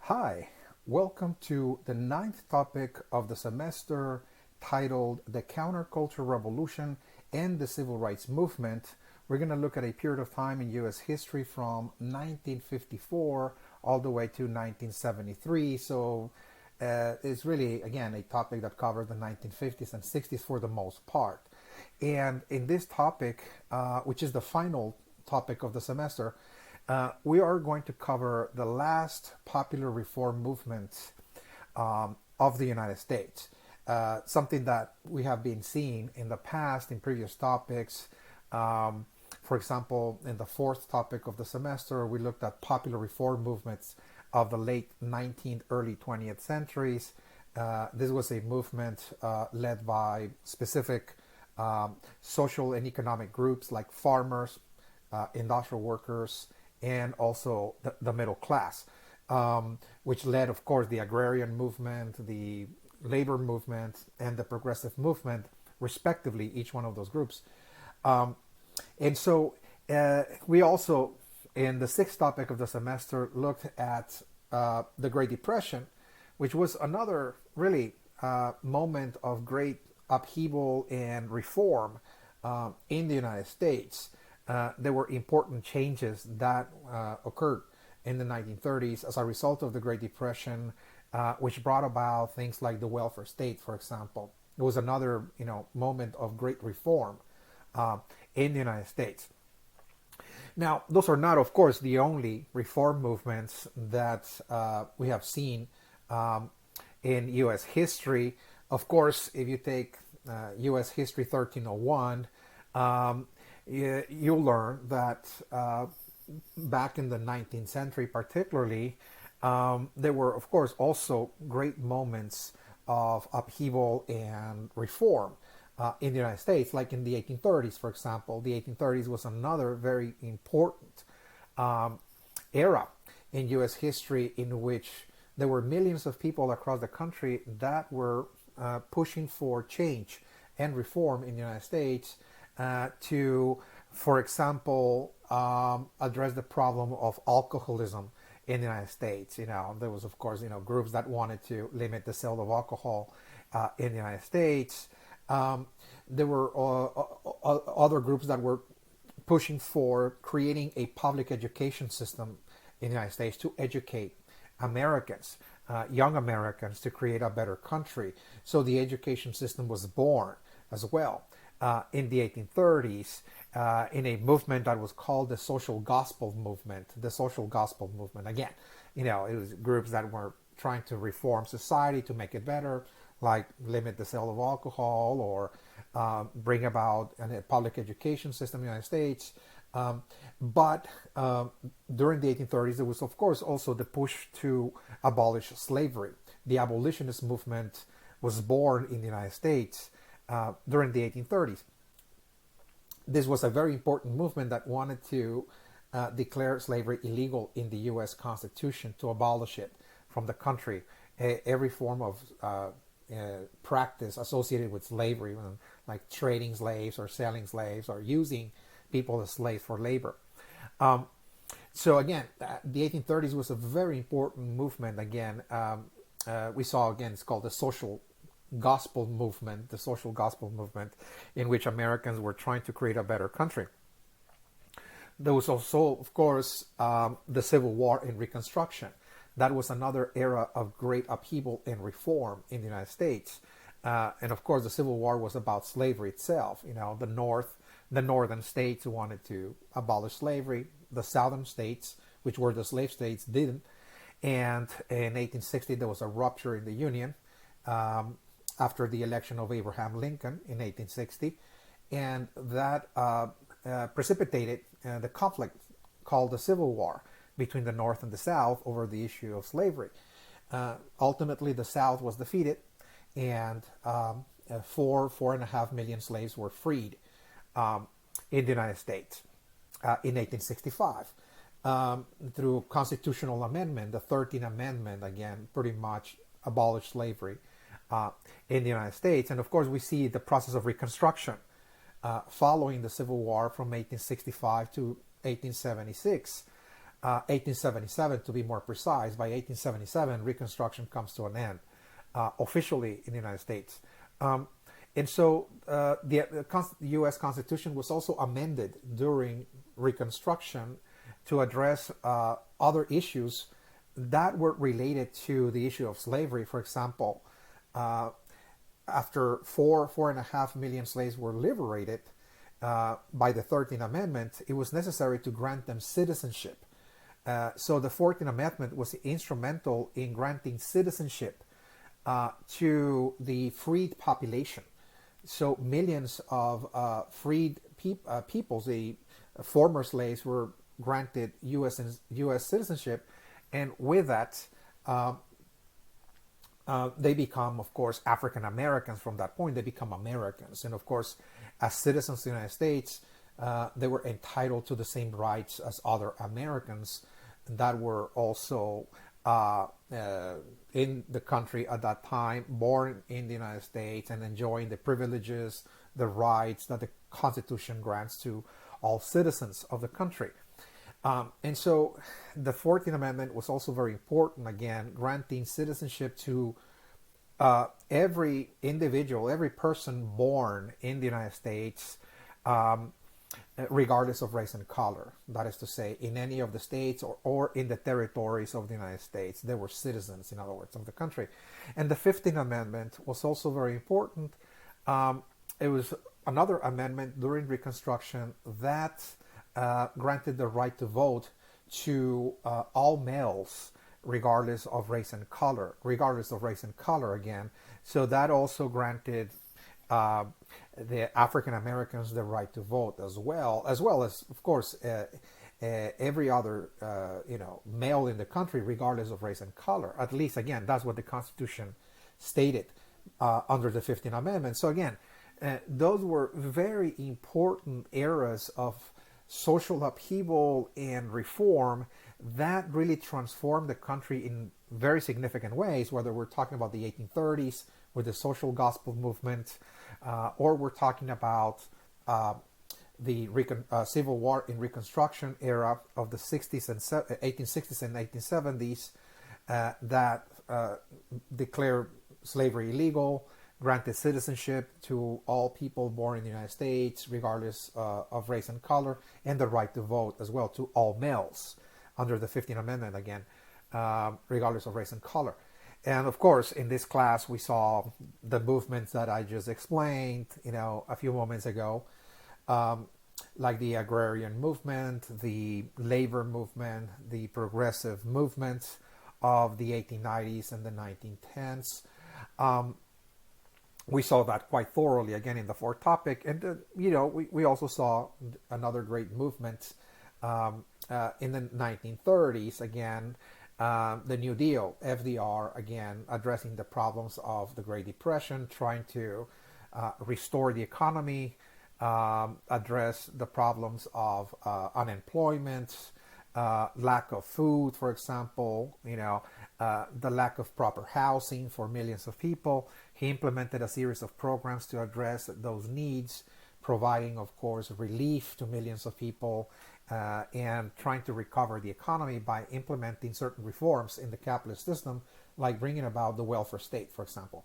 Hi, welcome to the ninth topic of the semester titled The Counterculture Revolution and the Civil Rights Movement. We're going to look at a period of time in U.S. history from 1954 all the way to 1973. So it's really, again, a topic that covers the 1950s and 60s for the most part. And in this topic, which is the final topic of the semester, we are going to cover the last popular reform movement of the United States. Something that we have been seeing in the past in previous topics. For example, in the fourth topic of the semester, we looked at popular reform movements of the late 19th, early 20th centuries. This was a movement led by specific social and economic groups like farmers, industrial workers, and also the middle class, which led, of course, the agrarian movement, the labor movement, and the progressive movement, respectively, each one of those groups. And so we also, in the sixth topic of the semester, looked at the Great Depression, which was another really moment of great upheaval and reform in the United States. There were important changes that occurred in the 1930s as a result of the Great Depression, which brought about things like the welfare state, for example. It was another, moment of great reform in the United States. Now, those are not, of course, the only reform movements that we have seen in U.S. history. Of course, if you take U.S. History 1301, you'll learn that back in the 19th century, particularly, there were, of course, also great moments of upheaval and reform in the United States, like in the 1830s, for example. The 1830s was another very important era in U.S. history in which there were millions of people across the country that were pushing for change and reform in the United States to, for example, address the problem of alcoholism in the United States. There was, of course, groups that wanted to limit the sale of alcohol in the United States. There were other groups that were pushing for creating a public education system in the United States to educate Americans, young Americans, to create a better country. So the education system was born as well in the 1830s in a movement that was called the social gospel movement. The social gospel movement, again, it was groups that were trying to reform society to make it better, like limit the sale of alcohol or bring about a public education system in the United States. But during the 1830s, there was, of course, also the push to abolish slavery. The abolitionist movement was born in the United States during the 1830s. This was a very important movement that wanted to declare slavery illegal in the U.S. Constitution, to abolish it from the country. Every form of practice associated with slavery, like trading slaves or selling slaves or using people as slaves for labor. So again, the 1830s was a very important movement. Again, we saw, again, it's called the social gospel movement, in which Americans were trying to create a better country. There was also, of course, the Civil War and Reconstruction. That was another era of great upheaval and reform in the United States. And of course, the Civil War was about slavery itself. The northern states wanted to abolish slavery. The southern states, which were the slave states, didn't. And in 1860, there was a rupture in the Union after the election of Abraham Lincoln in 1860. And that precipitated the conflict called the Civil War between the North and the South over the issue of slavery. Ultimately, the South was defeated, and 4.5 million slaves were freed in the United States in 1865 through constitutional amendment. The 13th Amendment, again, pretty much abolished slavery in the United States. And of course, we see the process of Reconstruction following the Civil War from 1865 to 1876. 1877 to be more precise. By 1877, Reconstruction comes to an end officially in the United States. And so the U.S. Constitution was also amended during Reconstruction to address other issues that were related to the issue of slavery. For example, after 4.5 million slaves were liberated by the 13th Amendment, it was necessary to grant them citizenship. So the 14th Amendment was instrumental in granting citizenship to the freed population. So millions of freed peoples, the former slaves, were granted U.S. citizenship, and with that, they become, of course, African Americans. From that point, they become Americans, and of course, as citizens of the United States, they were entitled to the same rights as other Americans that were also in the country at that time, born in the United States, and enjoying the privileges, the rights that the Constitution grants to all citizens of the country. And so the 14th Amendment was also very important, again, granting citizenship to every individual, every person born in the United States, regardless of race and color. That is to say, in any of the states or in the territories of the United States, they were citizens, in other words, of the country. And the 15th Amendment was also very important. It was another amendment during Reconstruction that granted the right to vote to all males, regardless of race and color, again. So that also granted the African Americans the right to vote as well as of course every other male in the country, regardless of race and color. At least, again, that's what the Constitution stated under the 15th Amendment. So again, those were very important eras of social upheaval and reform that really transformed the country in very significant ways, whether we're talking about the 1830s with the social gospel movement, or we're talking about the Civil War in Reconstruction era of the 60s and 1860s and 1870s that declared slavery illegal, granted citizenship to all people born in the United States, regardless of race and color, and the right to vote as well to all males under the 15th Amendment, again, regardless of race and color. And of course, in this class, we saw the movements that I just explained, a few moments ago, like the agrarian movement, the labor movement, the progressive movement of the 1890s and the 1910s. We saw that quite thoroughly, again, in the fourth topic. And, we also saw another great movement in the 1930s, again, the New Deal, FDR, again, addressing the problems of the Great Depression, trying to restore the economy, address the problems of unemployment, lack of food, for example, the lack of proper housing for millions of people. He implemented a series of programs to address those needs, providing, of course, relief to millions of people, and trying to recover the economy by implementing certain reforms in the capitalist system, like bringing about the welfare state, for example.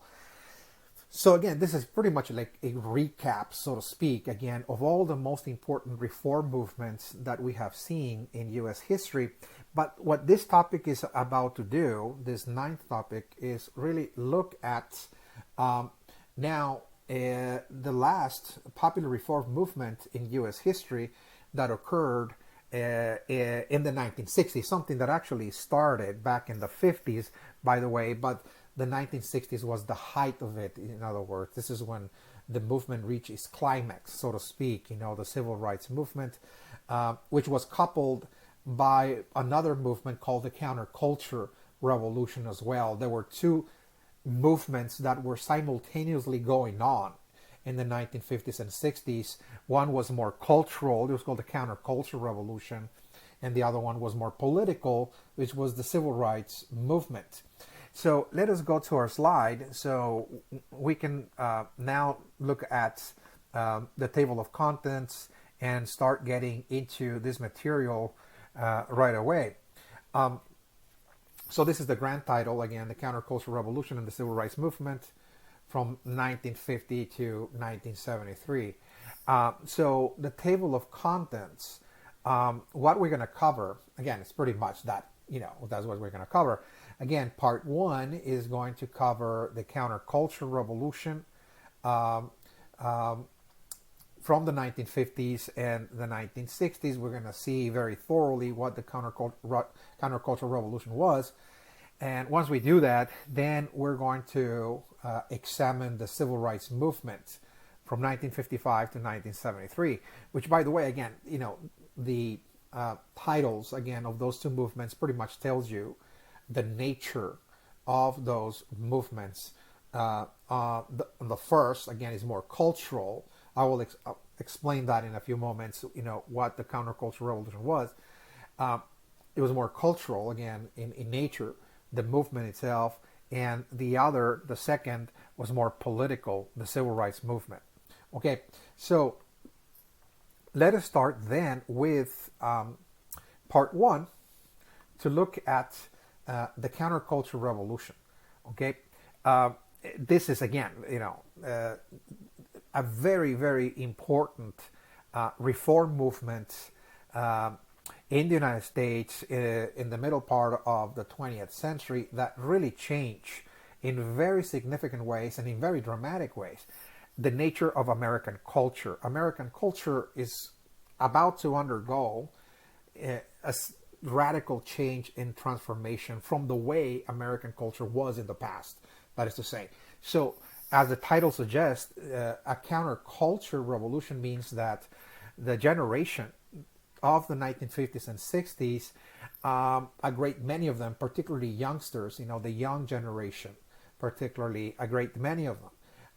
So again, this is pretty much like a recap, so to speak, again, of all the most important reform movements that we have seen in U.S. history. But what this topic is about to do, this ninth topic, is really look at now the last popular reform movement in U.S. history that occurred in the 1960s, something that actually started back in the 50s, by the way, but the 1960s was the height of it. In other words, this is when the movement reached its climax, so to speak, the civil rights movement, which was coupled by another movement called the counterculture revolution as well. There were two movements that were simultaneously going on in the 1950s and 60s. One was more cultural, it was called the counterculture revolution, and the other one was more political, which was the civil rights movement. So let us go to our slide so we can now look at the table of contents and start getting into this material right away. So this is the grand title, again, the Countercultural Revolution and the Civil Rights Movement from 1950 to 1973. So the table of contents, what we're going to cover, again, it's pretty much that, that's what we're going to cover. Again, part one is going to cover the Countercultural Revolution from the 1950s and the 1960s. We're going to see very thoroughly what the countercultural revolution was. And once we do that, then we're going to examine the civil rights movement from 1955 to 1973, which, by the way, again, the titles, again, of those two movements pretty much tells you the nature of those movements. The first, again, is more cultural. I will explain that in a few moments, what the countercultural revolution was. It was more cultural, again, in nature, the movement itself, and the second, was more political, the civil rights movement. Okay, so let us start then with part one to look at the countercultural revolution. Okay, this is, again, a very, very important reform movement in the United States in the middle part of the 20th century that really changed in very significant ways and in very dramatic ways the nature of American culture. American culture is about to undergo a radical change in transformation from the way American culture was in the past, that is to say. So, as the title suggests, a counterculture revolution means that the generation of the 1950s and 60s, a great many of them, particularly youngsters, the young generation, particularly a great many of them,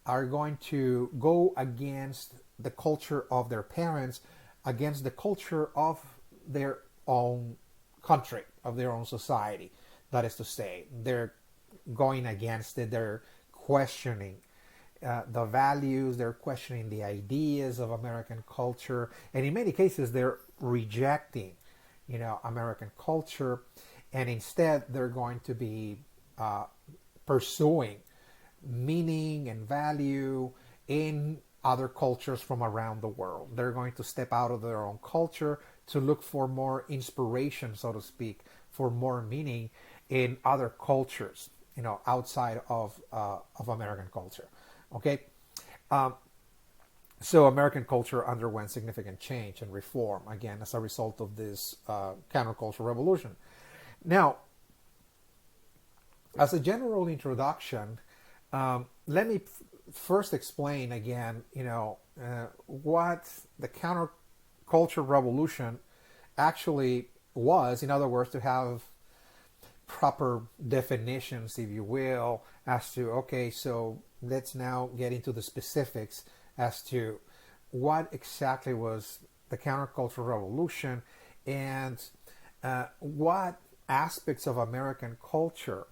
are going to go against the culture of their parents, against the culture of their own country, of their own society. That is to say, they're going against it, they're questioning the values, they're questioning the ideas of American culture, and in many cases they're rejecting, American culture, and instead they're going to be pursuing meaning and value in other cultures from around the world. They're going to step out of their own culture to look for more inspiration, so to speak, for more meaning in other cultures, outside of American culture. Okay, so American culture underwent significant change and reform, again, as a result of this countercultural revolution. Now, as a general introduction, let me first explain again, what the counterculture revolution actually was. In other words, to have proper definitions, if you will, as to, okay, so let's now get into the specifics as to what exactly was the countercultural revolution and what aspects of American culture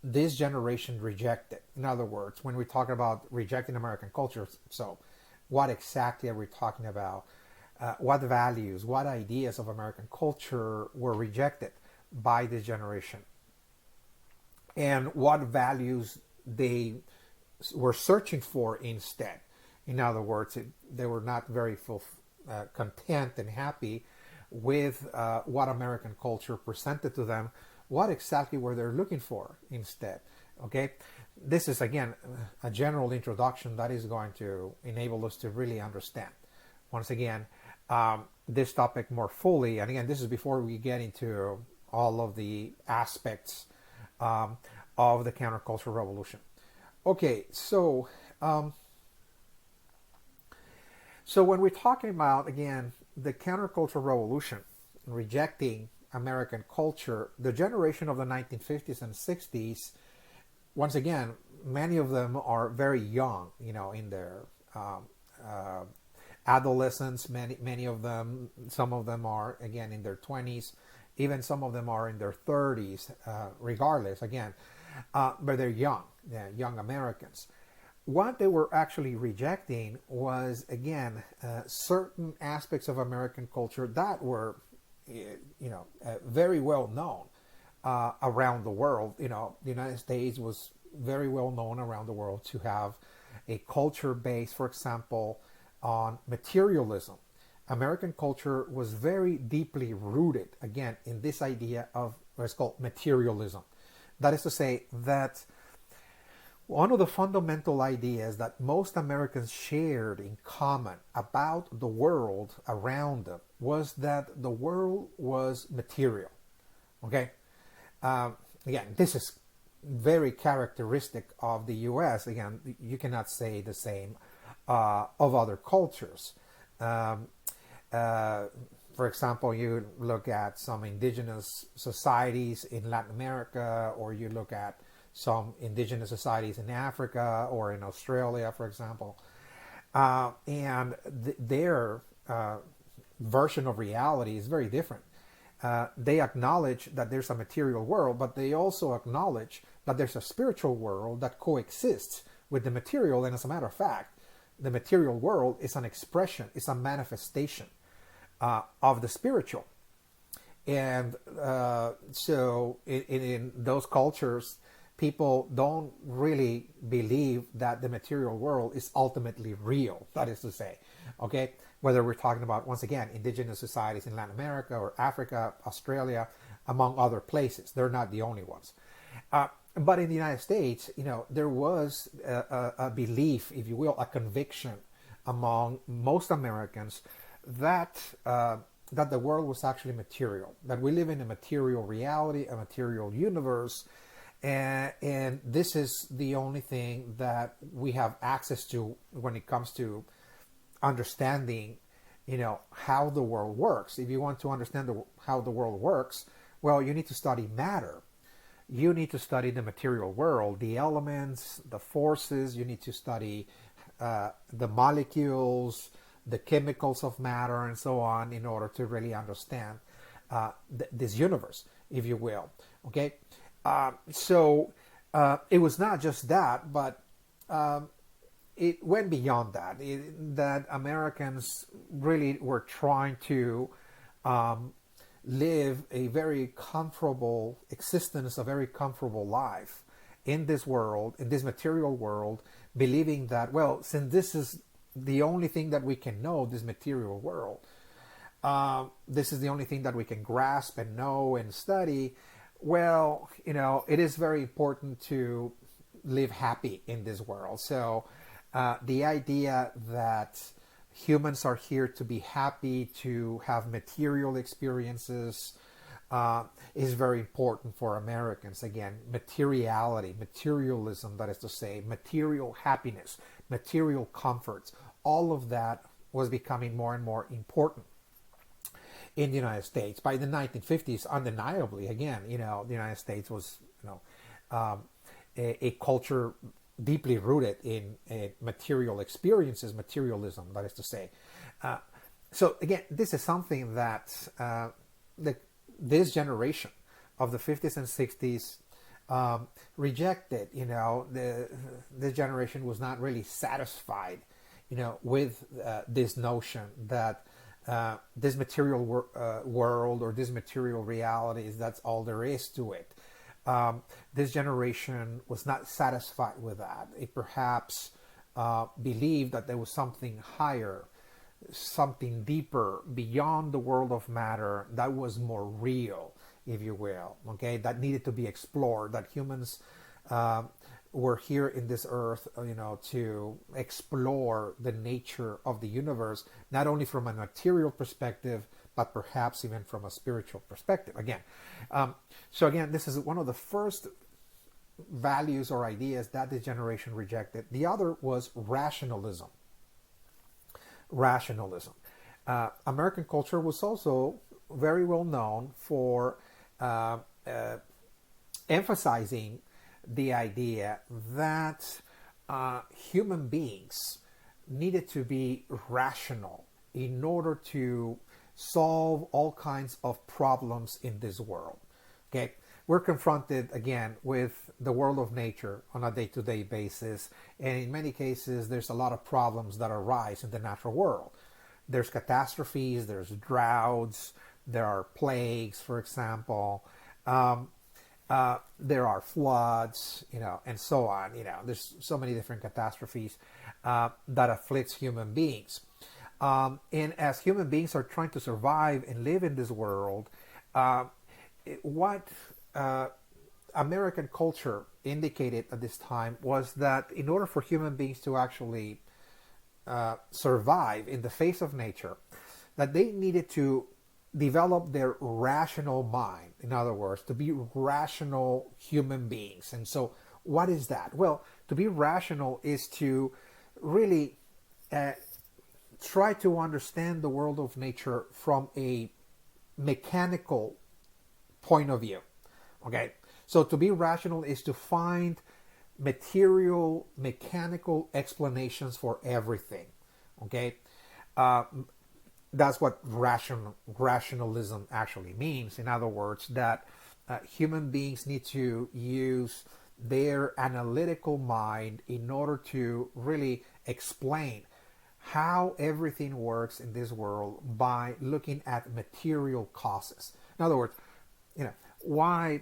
this generation rejected. In other words, when we talk about rejecting American culture, so what exactly are we talking about? What values, what ideas of American culture were rejected by this generation? And what values they were searching for instead? In other words, they were not very content and happy with what American culture presented to them. What exactly were they looking for instead? Okay, this is, again, a general introduction that is going to enable us to really understand, once again, this topic more fully. And again, this is before we get into all of the aspects of the countercultural revolution. Okay, so when we're talking about, again, the countercultural revolution, rejecting American culture, the generation of the 1950s and 60s, once again, many of them are very young, in their adolescence. Many of them, some of them are, again, in their 20s, even some of them are in their 30s, regardless, again, but they're young Americans. What they were actually rejecting was, again, certain aspects of American culture that were, very well known around the world. The United States was very well known around the world to have a culture based, for example, on materialism. American culture was very deeply rooted, again, in this idea of what's called materialism. That is to say, that one of the fundamental ideas that most Americans shared in common about the world around them was that the world was material. Okay? Again, this is very characteristic of the US. Again, you cannot say the same of other cultures. For example, you look at some indigenous societies in Latin America, or you look at some indigenous societies in Africa or in Australia, for example, and their version of reality is very different. They acknowledge that there's a material world, but they also acknowledge that there's a spiritual world that coexists with the material. And as a matter of fact, the material world is an expression, it's a manifestation of the spiritual. And so in those cultures, people don't really believe that the material world is ultimately real. That is to say, okay, whether we're talking about, once again, indigenous societies in Latin America or Africa, Australia, among other places. They're not the only ones. But in the United States, there was a belief, if you will, a conviction among most Americans that that the world was actually material, that we live in a material reality, a material universe, and this is the only thing that we have access to when it comes to understanding, how the world works. If you want to understand how the world works, well, you need to study matter. You need to study the material world, the elements, the forces. You need to study the molecules, the chemicals of matter, and so on, in order to really understand this universe, if you will. Okay, so it was not just that, but it went beyond that. That Americans really were trying to live a very comfortable existence, a very comfortable life in this world, in this material world, believing that, well, since this is the only thing that we can know, this material world, this is the only thing that we can grasp and know and study, well, it is very important to live happy in this world. So the idea that humans are here to be happy, to have material experiences, is very important for Americans. Again, materiality, materialism, that is to say, material happiness, material comforts, all of that was becoming more and more important in the United States. By the 1950s, undeniably, again, the United States was, a culture deeply rooted in material experiences, materialism, that is to say. So again, this is something that this generation of the 50s and 60s rejected. This generation was not really satisfied, with this notion that this material world or this material reality that's all there is to it. This generation was not satisfied with that. It perhaps believed that there was something higher, something deeper beyond the world of matter that was more real, if you will, okay, that needed to be explored, that humans were here in this earth, to explore the nature of the universe, not only from a material perspective, but perhaps even from a spiritual perspective. Again, so again, this is one of the first values or ideas that this generation rejected. The other was rationalism. American culture was also very well known for emphasizing the idea that human beings needed to be rational in order to solve all kinds of problems in this world. Okay, we're confronted again with the world of nature on a day-to-day basis, and in many cases there's a lot of problems that arise in the natural world. There's catastrophes, there's droughts, there are plagues, for example. Um, there are floods, and so on. There's so many different catastrophes that afflicts human beings. And as human beings are trying to survive and live in this world, uh, what American culture indicated at this time was that in order for human beings to actually survive in the face of nature, that they needed to develop their rational mind. In other words, to be rational human beings. And so, what is that? Well, to be rational is to really uh, try to understand the world of nature from a mechanical point of view. Okay? So, to be rational is to find material, mechanical explanations for everything. Okay? Uh, that's what rationalism actually means. In other words, that human beings need to use their analytical mind in order to really explain how everything works in this world by looking at material causes. In other words, why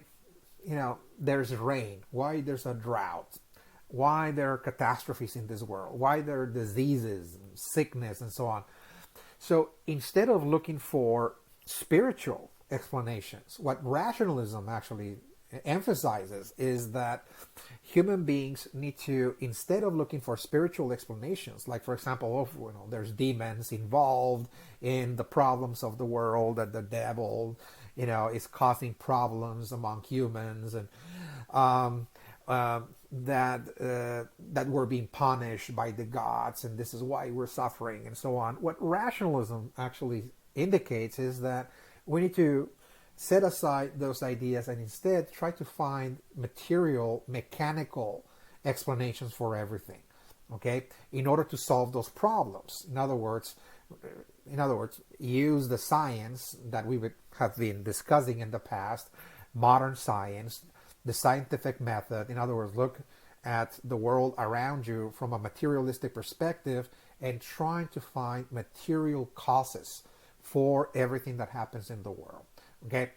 there's rain, why there's a drought, why there are catastrophes in this world, why there are diseases, sickness, and so on. So instead of looking for spiritual explanations, what rationalism actually emphasizes is that human beings need to, instead of looking for spiritual explanations, like for example, there's demons involved in the problems of the world, that the devil, is causing problems among humans, and that we're being punished by the gods, and this is why we're suffering, and so on. What rationalism actually indicates is that we need to set aside those ideas and instead try to find material, mechanical explanations for everything. Okay, in order to solve those problems. In other words, use the science that we would have been discussing in the past, modern science, the scientific method. In other words, look at the world around you from a materialistic perspective and trying to find material causes for everything that happens in the world. Okay,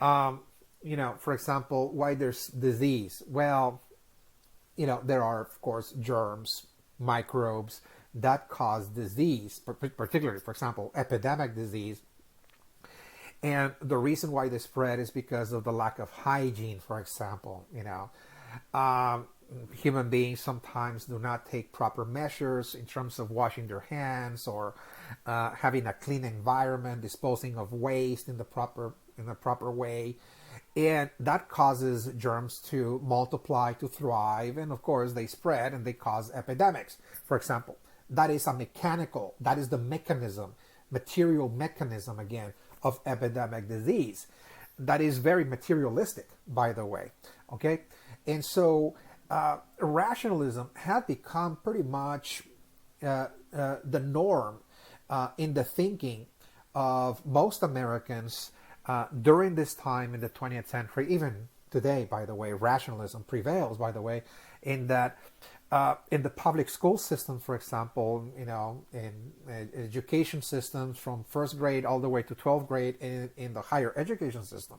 for example, why there's disease? Well, there are of course germs, microbes that cause disease, particularly, for example, epidemic disease. And the reason why they spread is because of the lack of hygiene, for example. Human beings sometimes do not take proper measures in terms of washing their hands or having a clean environment, disposing of waste in the proper way. And that causes germs to multiply, to thrive, and of course they spread and they cause epidemics, for example. That is the material mechanism again, of epidemic disease. That is very materialistic, by the way. Okay? And so rationalism had become pretty much the norm in the thinking of most Americans during this time in the 20th century. Even today, by the way, rationalism prevails, by the way, in that in the public school system, for example, in education systems from first grade all the way to 12th grade in the higher education system,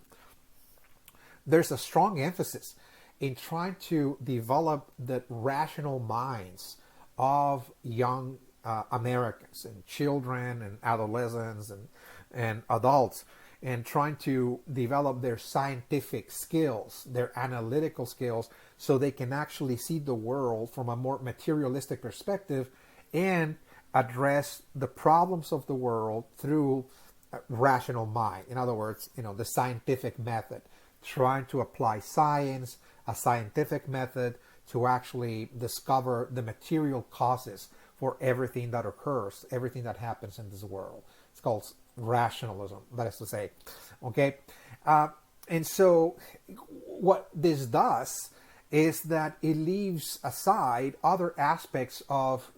there's a strong emphasis in trying to develop the rational minds of young Americans and children and adolescents and adults, and trying to develop their scientific skills, their analytical skills, so they can actually see the world from a more materialistic perspective and address the problems of the world through a rational mind. In other words, the scientific method, trying to apply science, a scientific method, to actually discover the material causes for everything that occurs, everything that happens in this world. It's called rationalism, that is to say. Okay? And so what this does is that it leaves aside other aspects of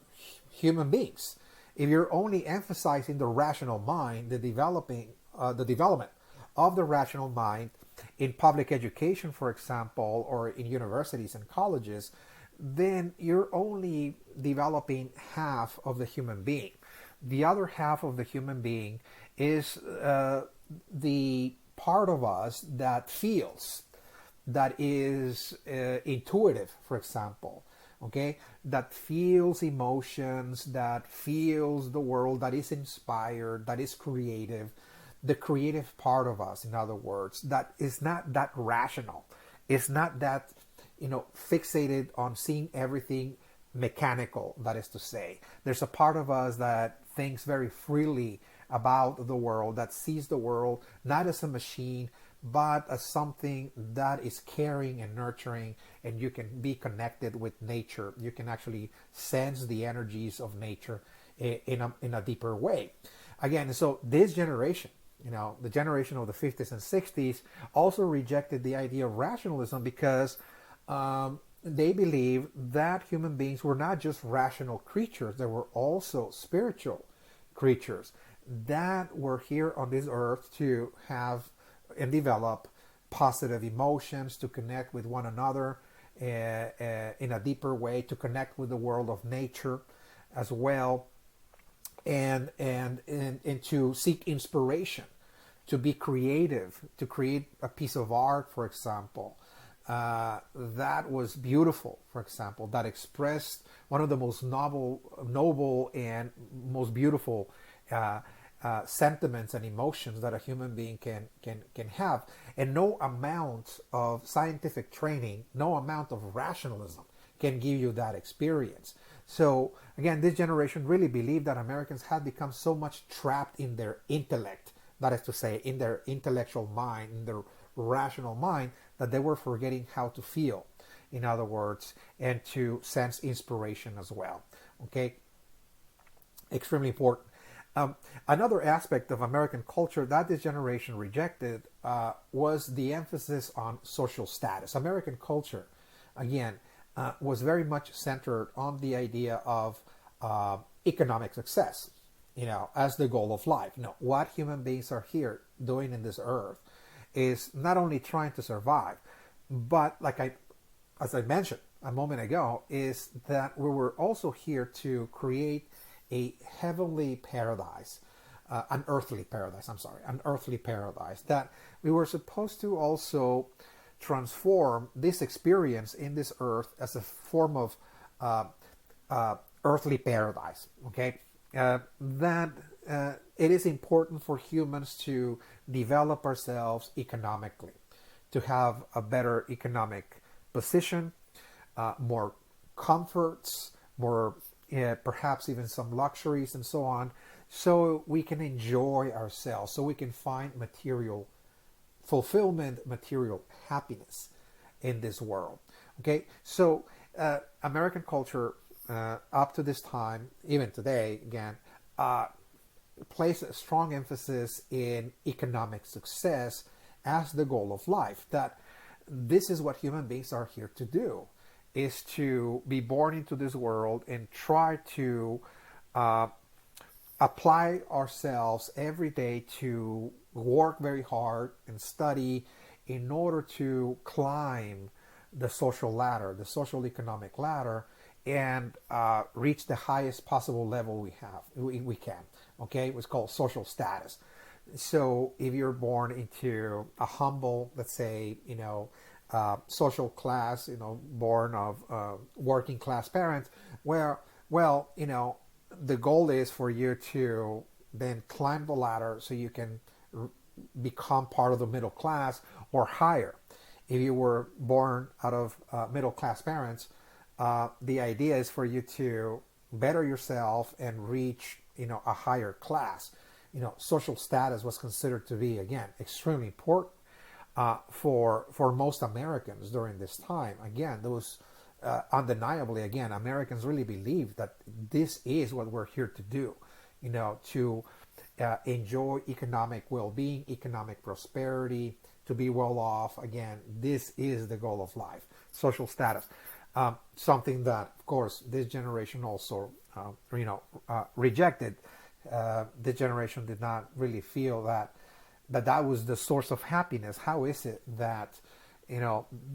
human beings. If you're only emphasizing the rational mind, the development of the rational mind in public education, for example, or in universities and colleges, then you're only developing half of the human being. The other half of the human being is the part of us that feels, that is intuitive, for example, okay, that feels emotions, that feels the world, that is inspired, that is creative, the creative part of us, in other words, that is not that rational, it's not that, fixated on seeing everything mechanical. That is to say, there's a part of us that thinks very freely about the world, that sees the world not as a machine, but as something that is caring and nurturing, and you can be connected with nature. You can actually sense the energies of nature in a deeper way. Again, so this generation, the generation of the 50s and 60s, also rejected the idea of rationalism because they believed that human beings were not just rational creatures, they were also spiritual creatures that were here on this earth to have and develop positive emotions, to connect with one another in a deeper way, to connect with the world of nature as well, and to seek inspiration, to be creative, to create a piece of art, for example, that was beautiful, for example, that expressed one of the most noble and most beautiful sentiments and emotions that a human being can have. And no amount of scientific training, no amount of rationalism can give you that experience. So again, this generation really believed that Americans had become so much trapped in their intellect, that is to say, in their intellectual mind, in their rational mind, that they were forgetting how to feel, in other words, and to sense inspiration as well. Okay, extremely important. Another aspect of American culture that this generation rejected was the emphasis on social status. American culture, again, was very much centered on the idea of economic success, as the goal of life. What human beings are here doing in this earth is not only trying to survive, but as I mentioned a moment ago, is that we were also here to create a heavenly paradise, an earthly paradise, that we were supposed to also transform this experience in this earth as a form of earthly paradise, okay? That it is important for humans to develop ourselves economically, to have a better economic position, more comforts, more perhaps even some luxuries and so on, so we can enjoy ourselves, so we can find material fulfillment, material happiness in this world. Okay, so American culture up to this time, even today, again, place a strong emphasis in economic success as the goal of life. That this is what human beings are here to do, is to be born into this world and try to apply ourselves every day to work very hard and study in order to climb the social ladder, the social economic ladder, and reach the highest possible level we can. Okay, it's called social status. So if you're born into a humble, let's say, social class, born of working class parents, the goal is for you to then climb the ladder so you can become part of the middle class or higher. If you were born out of middle class parents, the idea is for you to better yourself and reach, a higher class. Social status was considered to be, again, extremely important for most Americans during this time. Again, those undeniably, again, Americans really believe that this is what we're here to do, to enjoy economic well-being, economic prosperity, to be well off. Again, this is the goal of life, social status. Something that, of course, this generation also, rejected. This generation did not really feel that was the source of happiness. How is it that,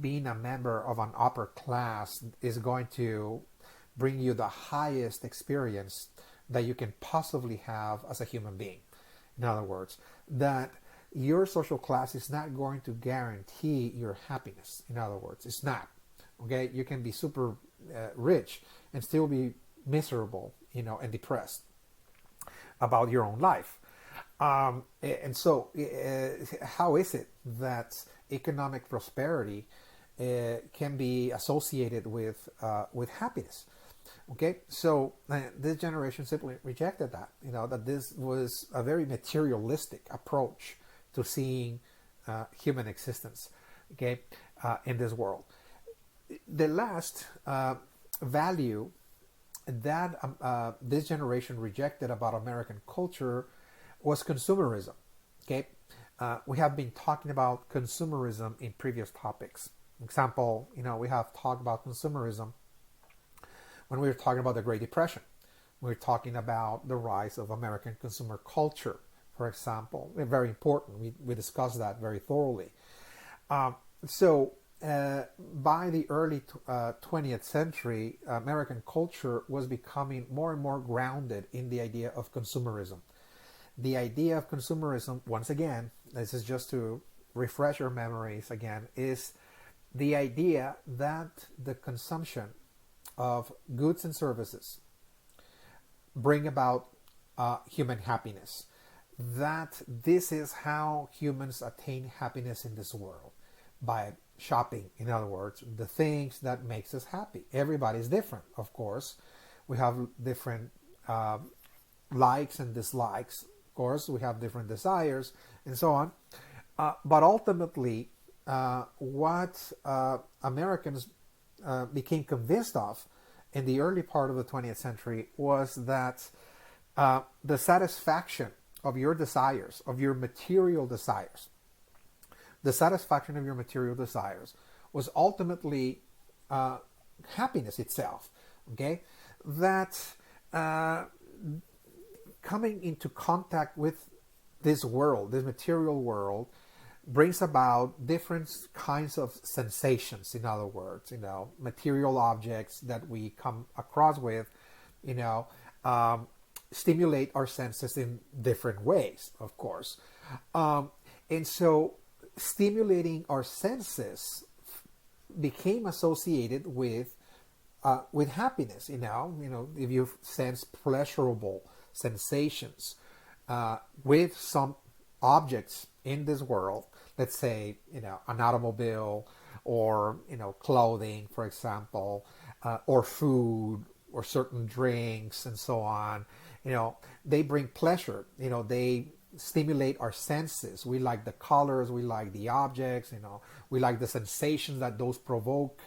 being a member of an upper class is going to bring you the highest experience that you can possibly have as a human being? In other words, that your social class is not going to guarantee your happiness. In other words, it's not. Okay, you can be super rich and still be miserable, and depressed about your own life. And so, how is it that economic prosperity can be associated with happiness? Okay, so this generation simply rejected that. That this was a very materialistic approach to seeing human existence. Okay, in this world. The last value that this generation rejected about American culture was consumerism. Okay, we have been talking about consumerism in previous topics. Example, we have talked about consumerism when we were talking about the Great Depression. We were talking about the rise of American consumer culture, for example. Very important. We discussed that very thoroughly. So by the early 20th century, American culture was becoming more and more grounded in the idea of consumerism. The idea of consumerism, once again, this is just to refresh your memories again, is the idea that the consumption of goods and services bring about human happiness. That this is how humans attain happiness in this world, by shopping. In other words, the things that makes us happy. Everybody's different, of course. We have different likes and dislikes. Of course, we have different desires and so on. But ultimately, what Americans became convinced of in the early part of the 20th century was that the satisfaction of your desires, of your material desires, the satisfaction of your material desires was ultimately happiness itself. Okay, that coming into contact with this world, this material world, brings about different kinds of sensations. In other words, material objects that we come across with, stimulate our senses in different ways, of course. And so stimulating our senses became associated with happiness. If you sense pleasurable sensations with some objects in this world, let's say an automobile, or clothing, for example, or food, or certain drinks and so on, they bring pleasure. They stimulate our senses. We like the colors, we like the objects, we like the sensations that those provoke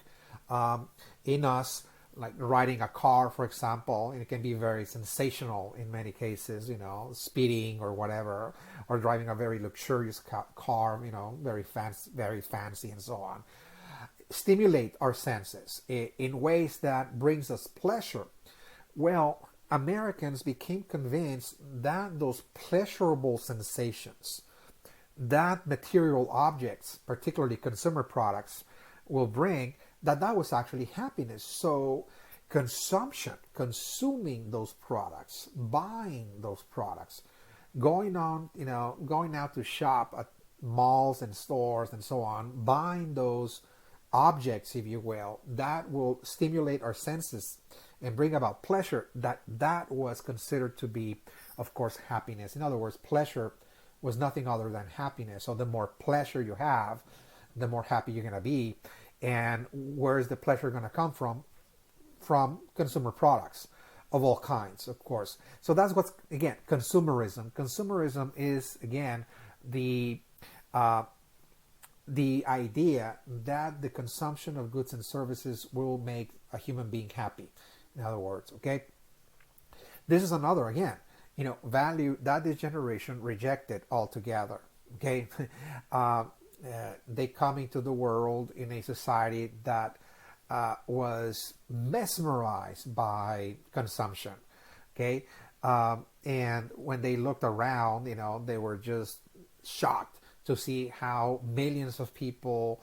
in us, like riding a car, for example. And it can be very sensational in many cases, speeding or whatever, or driving a very luxurious car, very fancy and so on. Stimulate our senses in ways that brings us pleasure. Well, Americans became convinced that those pleasurable sensations that material objects, particularly consumer products, will bring, that was actually happiness. So consumption, consuming those products, buying those products, going out to shop at malls and stores and so on, buying those objects, if you will, that will stimulate our senses and bring about pleasure, that was considered to be, of course, happiness. In other words, pleasure was nothing other than happiness. So the more pleasure you have, the more happy you're going to be. And where is the pleasure going to come from? From consumer products of all kinds, of course. So that's what's, again, consumerism. Consumerism is, again, the idea that the consumption of goods and services will make a human being happy. In other words, okay? This is another, again, value that this generation rejected altogether, okay? They come into the world in a society that was mesmerized by consumption, okay? And when they looked around, they were just shocked to see how millions of people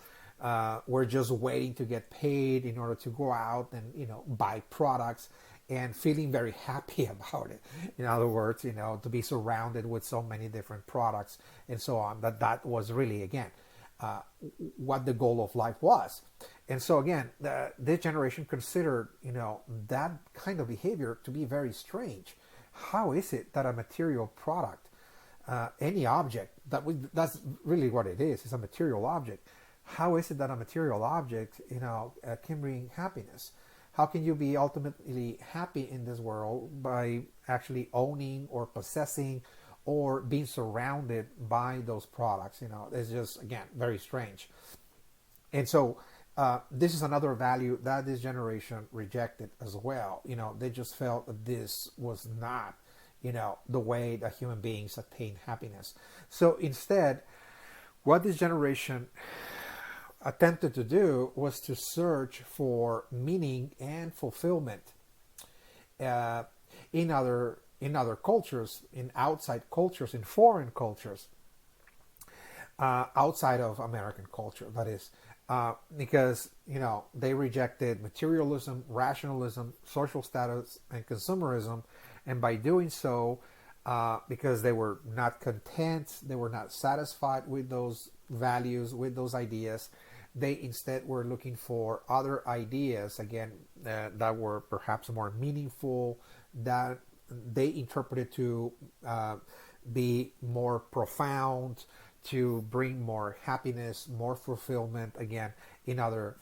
were just waiting to get paid in order to go out and buy products. and feeling very happy about it. In other words, to be surrounded with so many different products and so on, that was really, again, uh, what the goal of life was. And so again, this generation considered, that kind of behavior to be very strange. How is it that a material product, any object, that's really what it is, it's a material object. How is it that a material object, can bring happiness? How can you be ultimately happy in this world by actually owning or possessing or being surrounded by those products? It's just, again, very strange. And so this is another value that this generation rejected as well. They just felt that this was not, the way that human beings attain happiness. So instead, what this generation attempted to do was to search for meaning and fulfillment uh, in other cultures, in outside cultures, in foreign cultures, outside of American culture. That is, because they rejected materialism, rationalism, social status, and consumerism, and by doing so, because they were not content, they were not satisfied with those values, with those ideas. They instead were looking for other ideas, again, that were perhaps more meaningful, that they interpreted to be more profound, to bring more happiness, more fulfillment, again, in other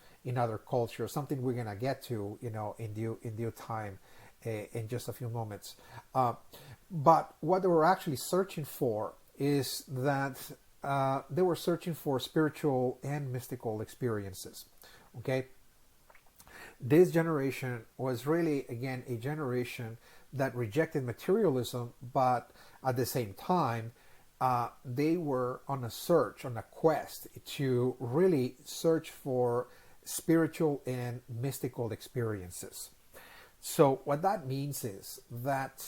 cultures. Something we're gonna get to, in due time, in just a few moments. But what they were actually searching for is that they were searching for spiritual and mystical experiences. Okay, this generation was really, again, a generation that rejected materialism, but at the same time, they were on a search, on a quest to really search for spiritual and mystical experiences. So what that means is that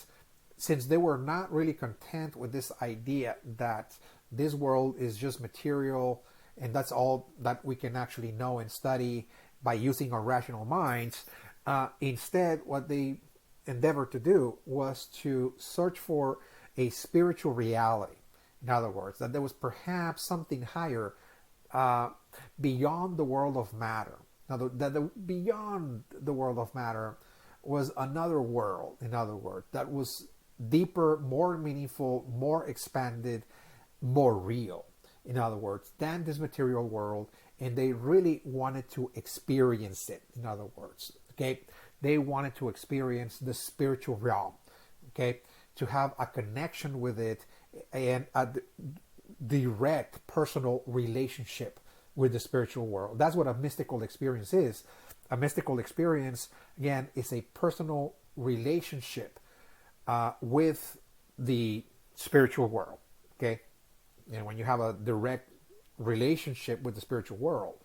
since they were not really content with this idea that this world is just material and that's all that we can actually know and study by using our rational minds, instead what they endeavored to do was to search for a spiritual reality. In other words, that there was perhaps something higher, beyond the world of matter. Now, beyond the world of matter was another world, in other words, that was deeper, more meaningful, more expanded, more real, in other words, than this material world. And they really wanted to experience it, in other words. Okay, they wanted to experience the spiritual realm, okay, to have a connection with it and a direct personal relationship with the spiritual world. That's what a mystical experience is. A mystical experience, again, is a personal relationship with the spiritual world. Okay, and when you have a direct relationship with the spiritual world,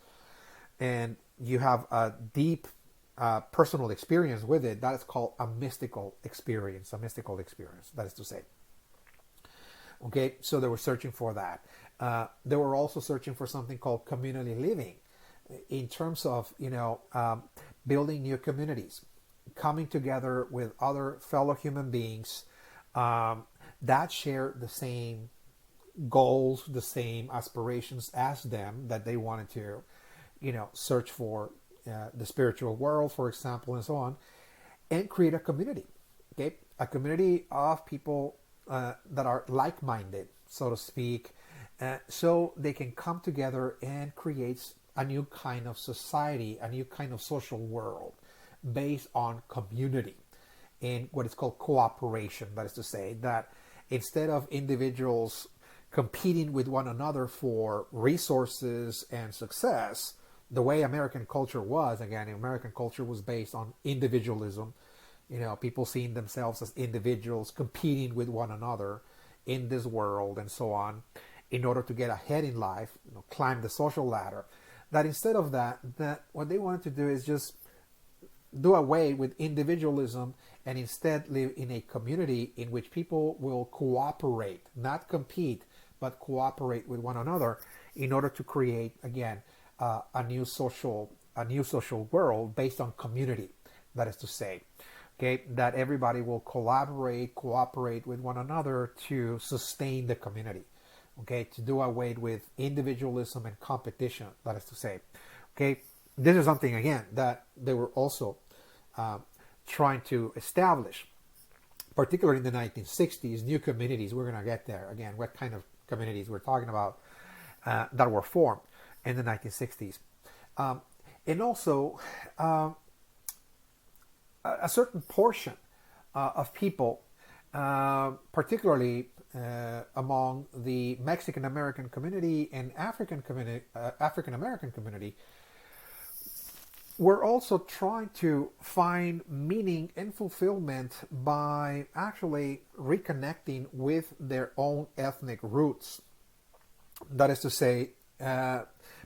and you have a deep personal experience with it, that is called a mystical experience. A mystical experience, that is to say. Okay, so they were searching for that. They were also searching for something called community living, in terms of building new communities, coming together with other fellow human beings that share the same goals, the same aspirations as them, that they wanted to, search for the spiritual world, for example, and so on, and create a community. Okay, a community of people that are like-minded, so to speak, so they can come together and create a new kind of society, a new kind of social world based on community and what is called cooperation. That is to say that instead of individuals competing with one another for resources and success, the way American culture was, again, American culture was based on individualism. People seeing themselves as individuals competing with one another in this world and so on, in order to get ahead in life, climb the social ladder. That instead of that what they wanted to do is just do away with individualism and instead live in a community in which people will cooperate, not compete, but cooperate with one another in order to create, again, a new social world based on community. That is to say, Okay, that everybody will collaborate, cooperate with one another to sustain the community. Okay, to do away with individualism and competition, that is to say. Okay, this is something again that they were also uh, trying to establish, particularly in the 1960s, new communities. We're going to get there again, what kind of communities we're talking about that were formed in the 1960s. Um, and also, a certain portion of people, particularly among the Mexican American community and African American community, were also trying to find meaning and fulfillment by actually reconnecting with their own ethnic roots. That is to say,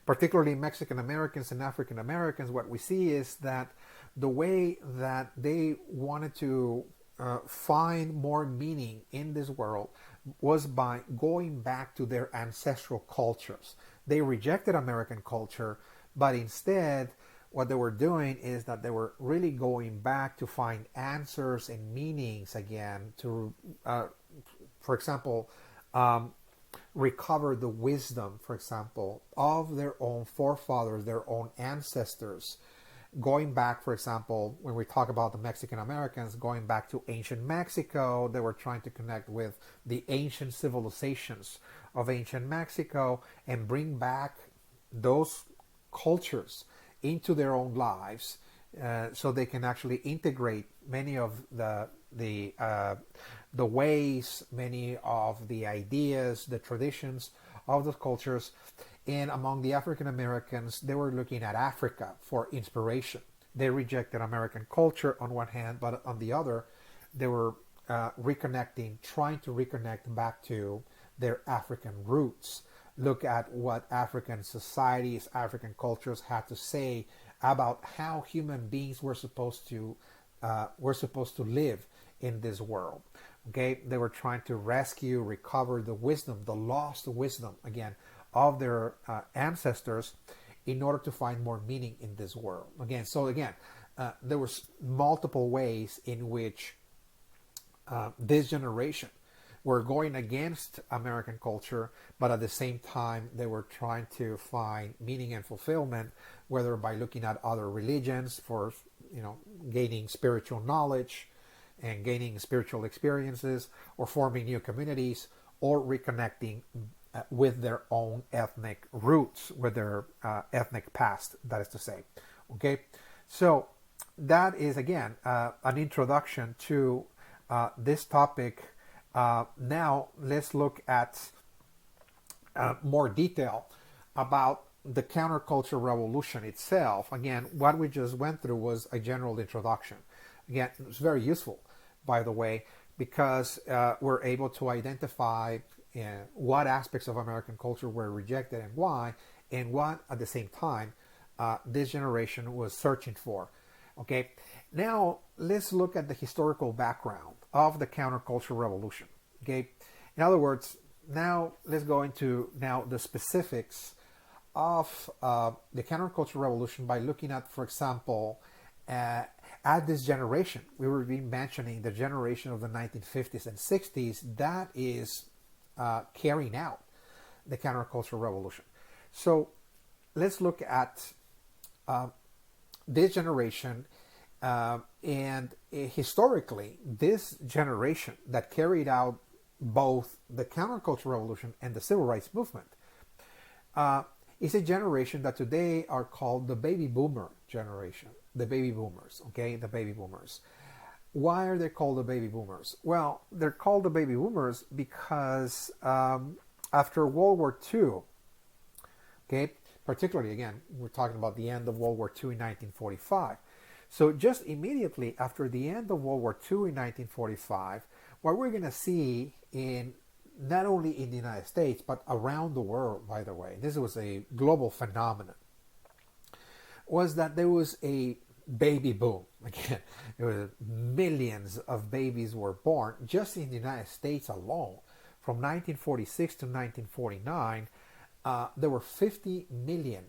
particularly Mexican Americans and African Americans, what we see is that the way that they wanted to find more meaning in this world was by going back to their ancestral cultures. They rejected American culture, but instead, what they were doing is that they were really going back to find answers and meanings again to, for example, recover the wisdom, for example, of their own forefathers, their own ancestors. Going back, for example, when we talk about the Mexican Americans, going back to ancient Mexico, they were trying to connect with the ancient civilizations of ancient Mexico and bring back those cultures into their own lives, so they can actually integrate many of the ways, many of the ideas, the traditions of those cultures. And among the African Americans, they were looking at Africa for inspiration. They rejected American culture on one hand, but on the other, they were reconnecting, trying to reconnect back to their African roots. Look at what African societies, African cultures had to say about how human beings were supposed to live in this world. Okay, they were trying to rescue, recover the wisdom, the lost wisdom again of their ancestors, in order to find more meaning in this world. Again, so again, there was multiple ways in which this generation were going against American culture, but at the same time they were trying to find meaning and fulfillment, whether by looking at other religions for, gaining spiritual knowledge and gaining spiritual experiences, or forming new communities, or reconnecting with their own ethnic roots, with their ethnic past, that is to say. Okay, so that is again an introduction to this topic. Now let's look at more detail about the counterculture revolution itself. Again, what we just went through was a general introduction. Again, it was very useful, by the way, because we're able to identify what aspects of American culture were rejected and why, and what at the same time this generation was searching for. Okay, now let's look at the historical background of the counterculture revolution. Okay, in other words, now let's go into the specifics of the counterculture revolution by looking at, for example, at this generation. We were mentioning the generation of the 1950s and 60s that is carrying out the counterculture revolution. So let's look at this generation, and historically, this generation that carried out both the counterculture revolution and the civil rights movement is a generation that today are called the baby boomer generation. The baby boomers, okay? The baby boomers. Why are they called the baby boomers? Well, they're called the baby boomers because after World War II, okay, particularly again, we're talking about the end of World War II in 1945. So just immediately after the end of World War II in 1945, what we're going to see in not only in the United States, but around the world, by the way, this was a global phenomenon, was that there was a baby boom. Again, there were millions of babies were born just in the United States alone. From 1946 to 1949, there were 50 million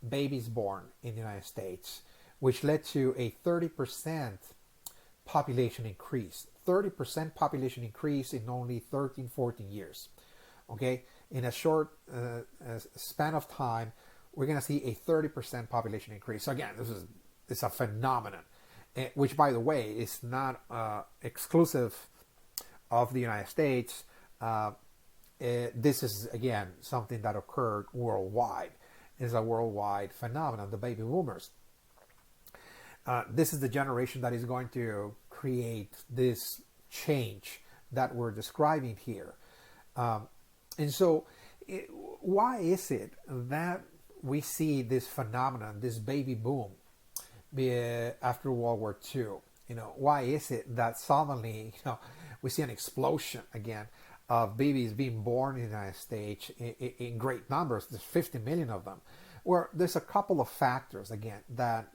babies born in the United States, which led to a 30% population increase. 30% population increase in only 13, 14 years. Okay, in a short span of time, we're going to see a 30% population increase. So again, it's a phenomenon, which, by the way, is not exclusive of the United States. This is, again, something that occurred worldwide. It's a worldwide phenomenon, the baby boomers. This is the generation that is going to create this change that we're describing here. And so, why is it that we see this phenomenon, this baby boom, after World War II? Why is it that suddenly, we see an explosion again of babies being born in the United States in great numbers? There's 50 million of them. Where there's a couple of factors again that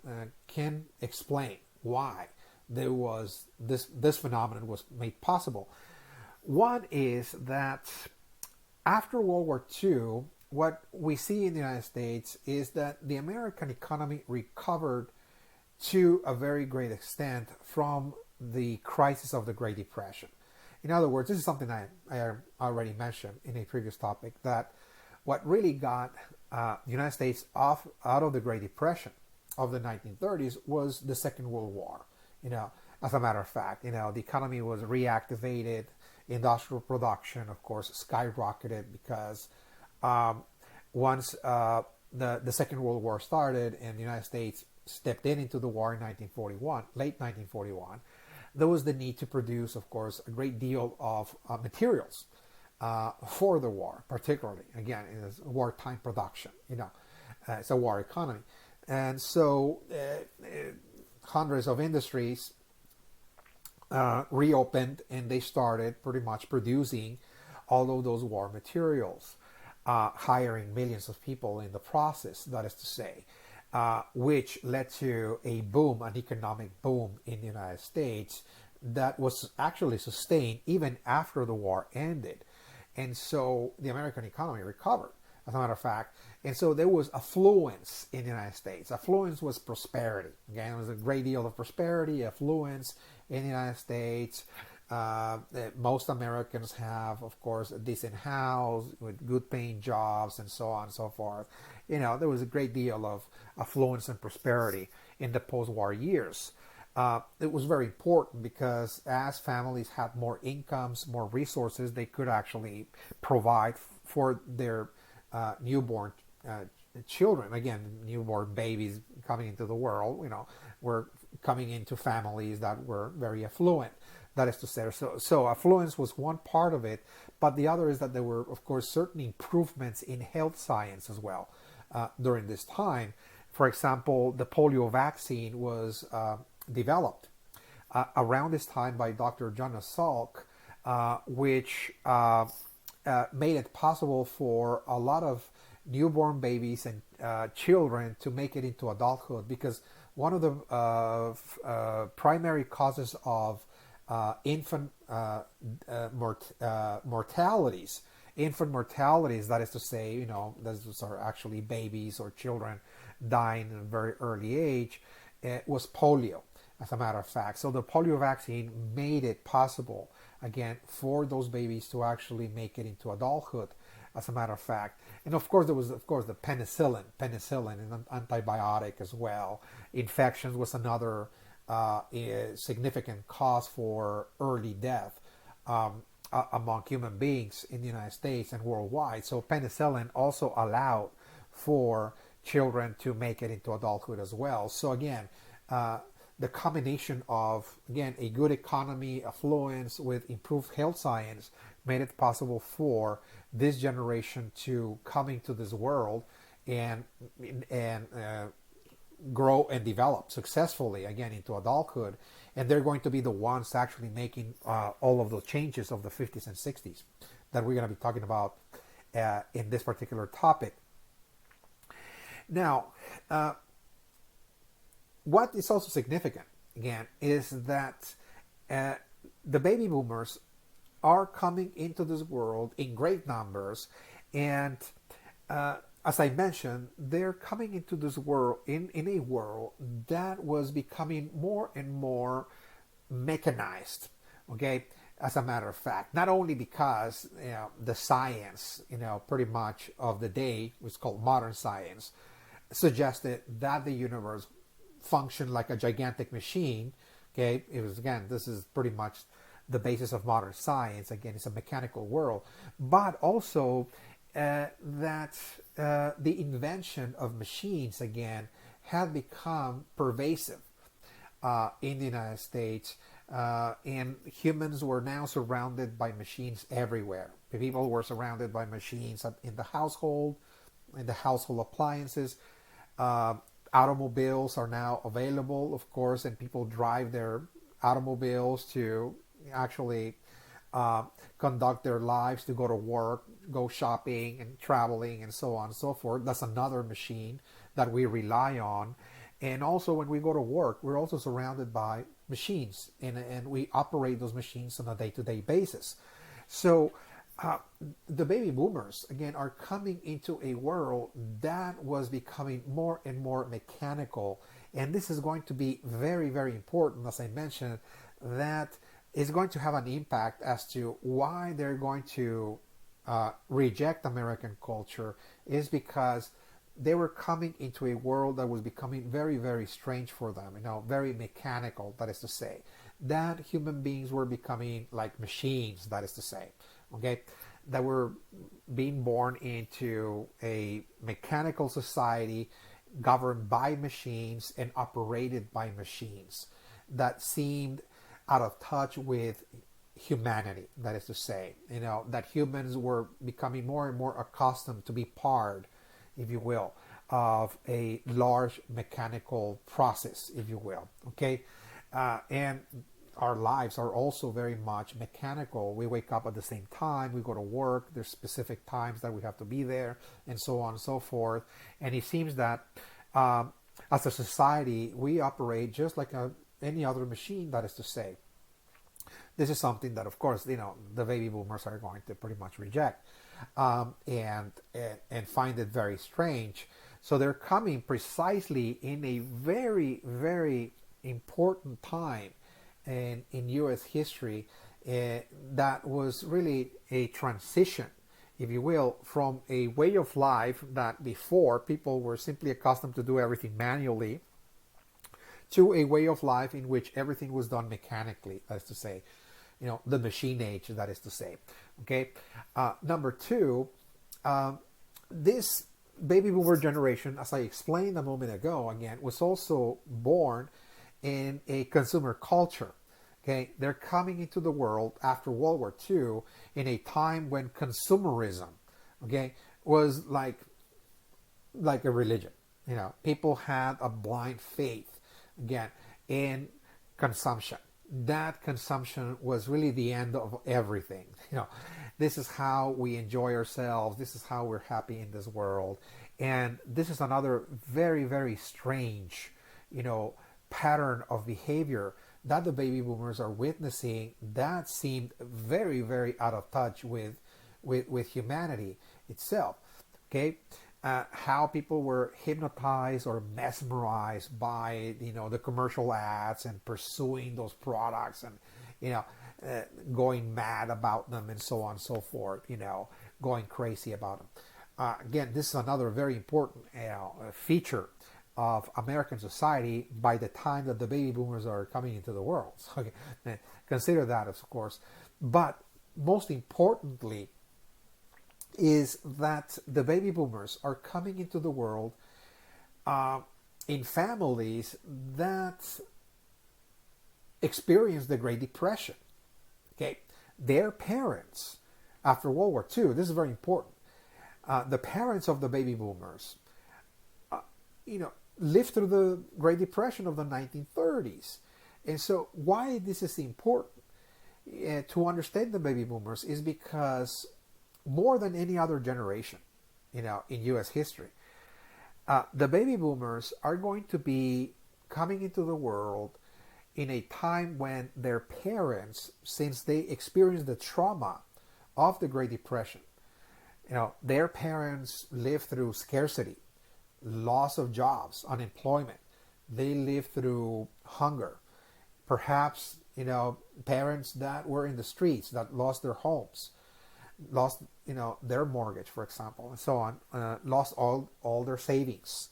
can explain why there was this phenomenon was made possible. One is that after World War II, what we see in the United States is that the American economy recovered to a very great extent from the crisis of the Great Depression. In other words, this is something I already mentioned in a previous topic, that what really got the United States out of the Great Depression of the 1930s was the Second World War. As a matter of fact, the economy was reactivated. Industrial production, of course, skyrocketed because once the Second World War started and the United States stepped into the war in 1941, late 1941, there was the need to produce, of course, a great deal of materials for the war, particularly, again, in this wartime production. It's a war economy. And so hundreds of industries reopened, and they started pretty much producing all of those war materials, hiring millions of people in the process, that is to say, which led to a boom, an economic boom in the United States that was actually sustained even after the war ended. And so the American economy recovered, as a matter of fact. And so there was affluence in the United States. Affluence was prosperity. Again, it was a great deal of prosperity, affluence in the United States. Most Americans have, of course, a decent house with good paying jobs and so on and so forth. There was a great deal of affluence and prosperity in the post-war years. It was very important because as families had more incomes, more resources, they could actually provide for their newborn children. Again, newborn babies coming into the world, were coming into families that were very affluent. That is to say, so affluence was one part of it, but the other is that there were, of course, certain improvements in health science as well during this time. For example, the polio vaccine was developed around this time by Dr. Jonas Salk, which made it possible for a lot of newborn babies and children to make it into adulthood, because one of the primary causes of infant mortalities, that is to say, those are actually babies or children dying at a very early age, was polio, as a matter of fact. So the polio vaccine made it possible, again, for those babies to actually make it into adulthood, as a matter of fact. And of course, there was, of course, the penicillin, an antibiotic as well. Infections was another significant cause for early death among human beings in the United States and worldwide. So penicillin also allowed for children to make it into adulthood as well. So again, the combination of, again, a good economy, affluence with improved health science made it possible for this generation to come into this world and grow and develop successfully, again, into adulthood. And they're going to be the ones actually making all of those changes of the 50s and 60s that we're going to be talking about in this particular topic. Now, what is also significant, again, is that the baby boomers are coming into this world in great numbers, and as I mentioned, they're coming into this world in a world that was becoming more and more mechanized, okay, as a matter of fact. Not only because the science, pretty much of the day, was called modern science, suggested that the universe functioned like a gigantic machine. Okay, it was, again, this is pretty much the basis of modern science. Again, it's a mechanical world, but also that the invention of machines, again, had become pervasive in the United States, and humans were now surrounded by machines everywhere. People were surrounded by machines in the household, in the household appliances. Automobiles are now available, of course, and people drive their automobiles to actually conduct their lives, to go to work, go shopping and traveling, and so on and so forth. That's another machine that we rely on. And also, when we go to work, we're also surrounded by machines, and we operate those machines on a day-to-day basis. So the baby boomers, again, are coming into a world that was becoming more and more mechanical. And this is going to be very, very important, as I mentioned, that is going to have an impact as to why they're going to reject American culture, is because they were coming into a world that was becoming very, very strange for them, very mechanical, that is to say. That human beings were becoming like machines, that is to say, okay? That were being born into a mechanical society governed by machines and operated by machines that seemed out of touch with humanity, that is to say, that humans were becoming more and more accustomed to be part, if you will, of a large mechanical process, if you will, okay? And our lives are also very much mechanical. We wake up at the same time, we go to work, there's specific times that we have to be there, and so on and so forth. And it seems that as a society, we operate just like any other machine, that is to say. This is something that, of course, the baby boomers are going to pretty much reject, and find it very strange. So they're coming precisely in a very, very important time in U.S. history that was really a transition, if you will, from a way of life that before people were simply accustomed to do everything manually, to a way of life in which everything was done mechanically, that is to say, the machine age, that is to say. Okay. Number two, this baby boomer generation, as I explained a moment ago, again, was also born in a consumer culture. Okay, they're coming into the world after World War II in a time when consumerism, okay, was like a religion. People had a blind faith, again, in consumption. That consumption was really the end of everything. This is how we enjoy ourselves. This is how we're happy in this world. And this is another very, very strange, pattern of behavior that the baby boomers are witnessing that seemed very, very out of touch with humanity itself. Okay, how people were hypnotized or mesmerized by the commercial ads and pursuing those products, and going mad about them, and so on and so forth. Going crazy about them. Again, this is another very important feature of American society by the time that the baby boomers are coming into the world. So, okay, consider that, of course. But most importantly is that the baby boomers are coming into the world in families that experienced the Great Depression. Okay, their parents, after World War II, this is very important, the parents of the baby boomers, lived through the Great Depression of the 1930s. And so why this is important to understand the baby boomers is because more than any other generation, in U.S. history, the baby boomers are going to be coming into the world in a time when their parents, since they experienced the trauma of the Great Depression, their parents lived through scarcity, loss of jobs, unemployment. They lived through hunger, perhaps parents that were in the streets, that lost their homes, lost their mortgage, for example, and so on, lost all their savings,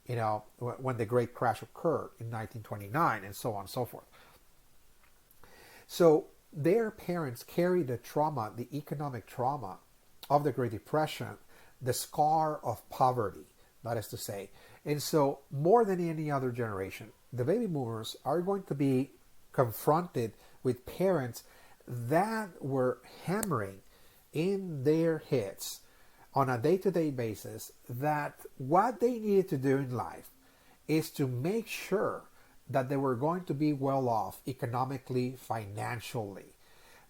when the great crash occurred in 1929, and so on and so forth. So their parents carried the trauma, the economic trauma of the Great Depression, the scar of poverty, that is to say. And so more than any other generation, the baby boomers are going to be confronted with parents that were hammering in their heads on a day-to-day basis that what they needed to do in life is to make sure that they were going to be well off economically, financially,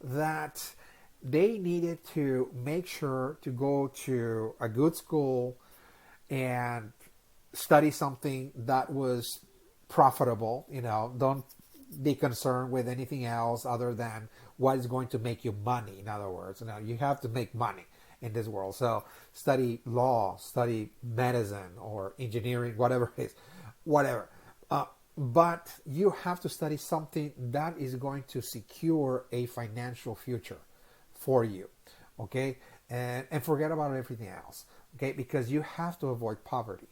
that they needed to make sure to go to a good school and study something that was profitable. Don't be concerned with anything else other than what is going to make you money. In other words, you have to make money in this world. So study law, study medicine or engineering, whatever it is, whatever. But you have to study something that is going to secure a financial future for you, okay? And forget about everything else, okay? Because you have to avoid poverty,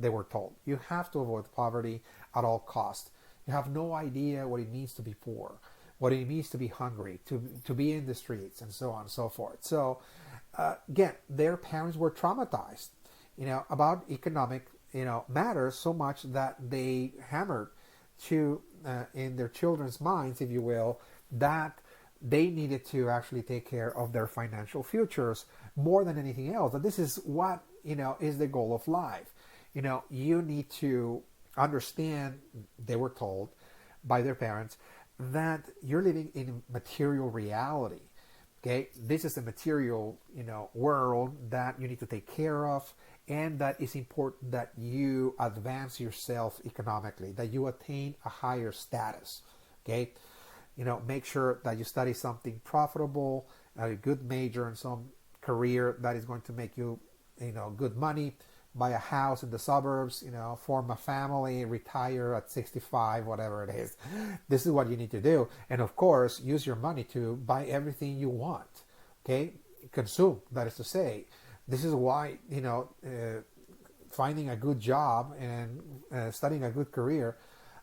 they were told. You have to avoid poverty at all costs. You have no idea what it means to be poor, what it means to be hungry, to be in the streets, and so on and so forth. So, again, their parents were traumatized, about economic matters so much that they hammered to in their children's minds, if you will, that they needed to actually take care of their financial futures more than anything else. That this is what is the goal of life. You need to understand, they were told by their parents, that you're living in material reality. Okay, this is a material world that you need to take care of, and that it's important that you advance yourself economically, that you attain a higher status. Okay, make sure that you study something profitable, a good major in some career that is going to make you good money, buy a house in the suburbs, form a family, retire at 65, whatever it is. This is what you need to do. And of course, use your money to buy everything you want. Okay? Consume, that is to say. This is why, finding a good job and studying a good career,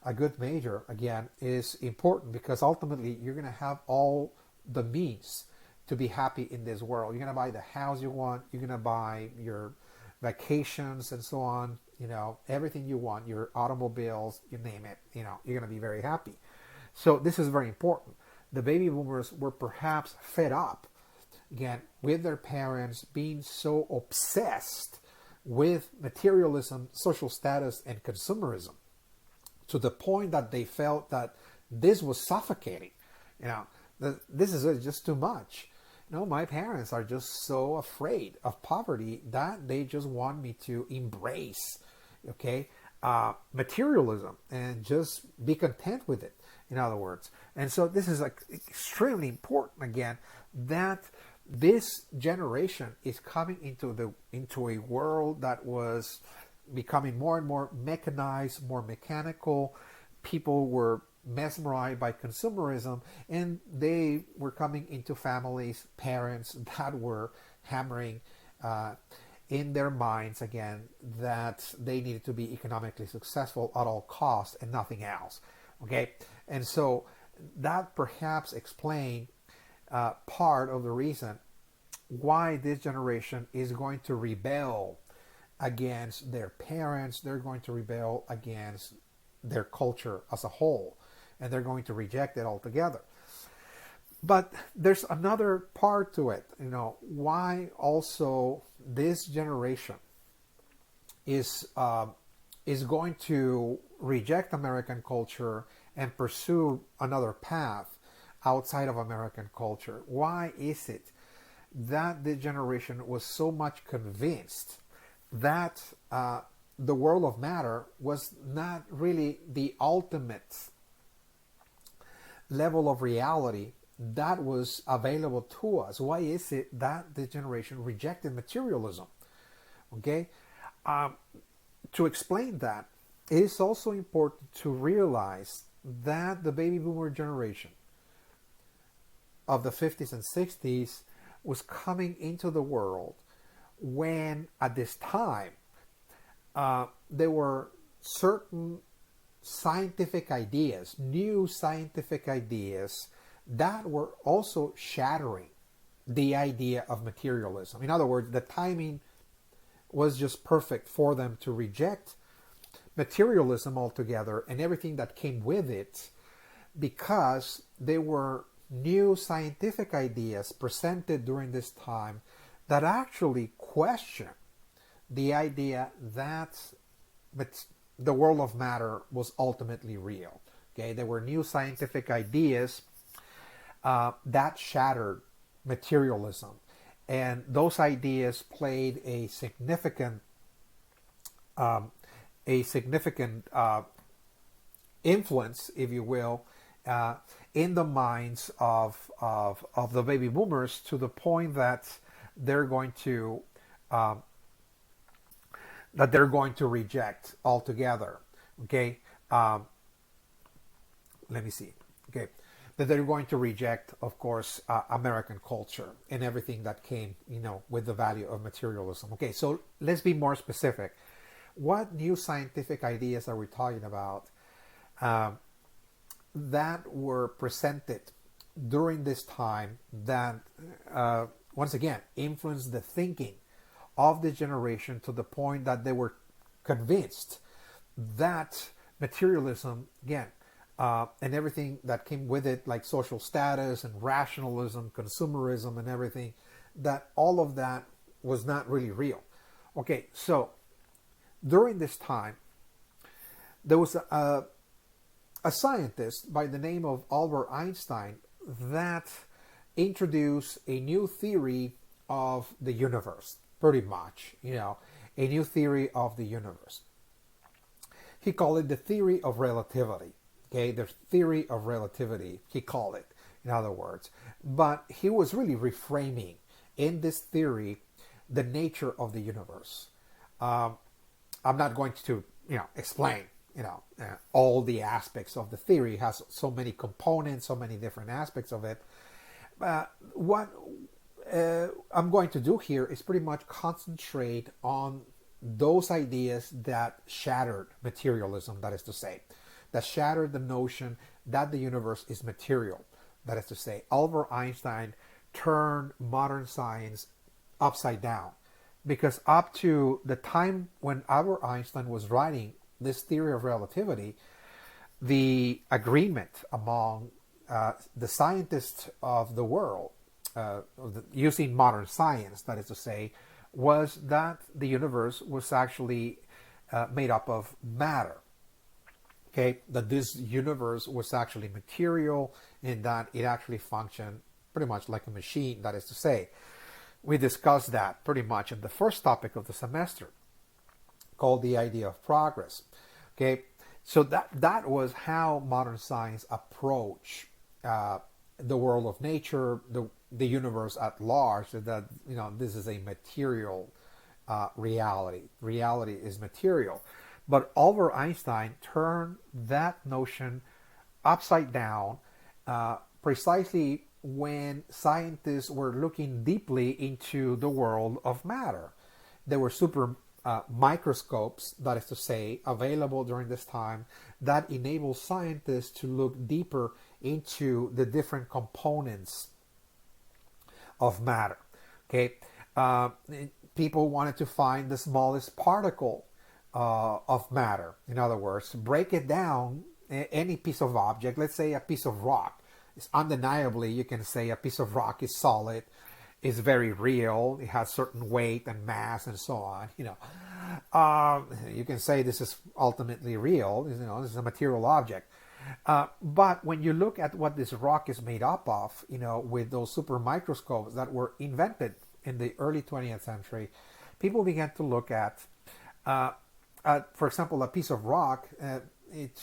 a good major, again, is important, because ultimately you're going to have all the means to be happy in this world. You're going to buy the house you want. You're going to buy your vacations and so on, everything you want, your automobiles, you name it, you're going to be very happy. So this is very important. The baby boomers were perhaps fed up, again, with their parents being so obsessed with materialism, social status, and consumerism, to the point that they felt that this was suffocating. This is just too much. My parents are just so afraid of poverty that they just want me to embrace, materialism and just be content with it, in other words. And so this is extremely important, again, that this generation is coming into a world that was becoming more and more mechanized, more mechanical. People were mesmerized by consumerism, and they were coming into families, parents that were hammering in their minds, again, that they needed to be economically successful at all costs and nothing else. Okay, and so that perhaps explained part of the reason why this generation is going to rebel against their parents. They're going to rebel against their culture as a whole, and they're going to reject it altogether. But there's another part to it, why also this generation is going to reject American culture and pursue another path outside of American culture. Why is it that this generation was so much convinced that the world of matter was not really the ultimate level of reality that was available to us? Why is it that this generation rejected materialism? Okay, to explain that, it is also important to realize that the baby boomer generation of the 50s and 60s was coming into the world when, at this time, there were certain scientific ideas, new scientific ideas, that were also shattering the idea of materialism. In other words, the timing was just perfect for them to reject materialism altogether and everything that came with it, because there were new scientific ideas presented during this time that actually question the idea that the world of matter was ultimately real. Okay, there were new scientific ideas that shattered materialism, and those ideas played a significant influence, if you will, in the minds of the baby boomers, to the point that they're going to reject altogether. Okay, let me see. Okay, that they're going to reject, of course, American culture and everything that came, with the value of materialism. Okay, so let's be more specific. What new scientific ideas are we talking about that were presented during this time that, once again, influenced the thinking of the generation to the point that they were convinced that materialism, again, and everything that came with it, like social status and rationalism, consumerism and everything, that all of that was not really real. Okay, so during this time, there was a scientist by the name of Albert Einstein that introduced a new theory of the universe, pretty much, a new theory of the universe. He called it the theory of relativity. Okay, the theory of relativity, he called it, in other words. But he was really reframing in this theory the nature of the universe. I'm not going to, explain, all the aspects of the theory. It has so many components, so many different aspects of it. What I'm going to do here is pretty much concentrate on those ideas that shattered materialism, that is to say, that shattered the notion that the universe is material. That is to say, Albert Einstein turned modern science upside down, because up to the time when Albert Einstein was writing this theory of relativity, the agreement among the scientists of the world, using modern science, that is to say, was that the universe was actually made up of matter. Okay, that this universe was actually material and that it actually functioned pretty much like a machine. That is to say, we discussed that pretty much in the first topic of the semester, called the idea of progress. Okay, so that was how modern science approached the world of nature, the universe at large. That this is a material reality. Reality is material. But Albert Einstein turned that notion upside down precisely when scientists were looking deeply into the world of matter. There were super microscopes, that is to say, available during this time that enabled scientists to look deeper into the different components of matter. Okay, people wanted to find the smallest particle of matter. In other words, break it down, any piece of object, let's say a piece of rock. It's undeniably, you can say a piece of rock is solid, is very real, it has certain weight and mass and so on. You can say this is ultimately real, this is a material object. But when you look at what this rock is made up of, with those super microscopes that were invented in the early 20th century, people began to look at, for example, a piece of rock,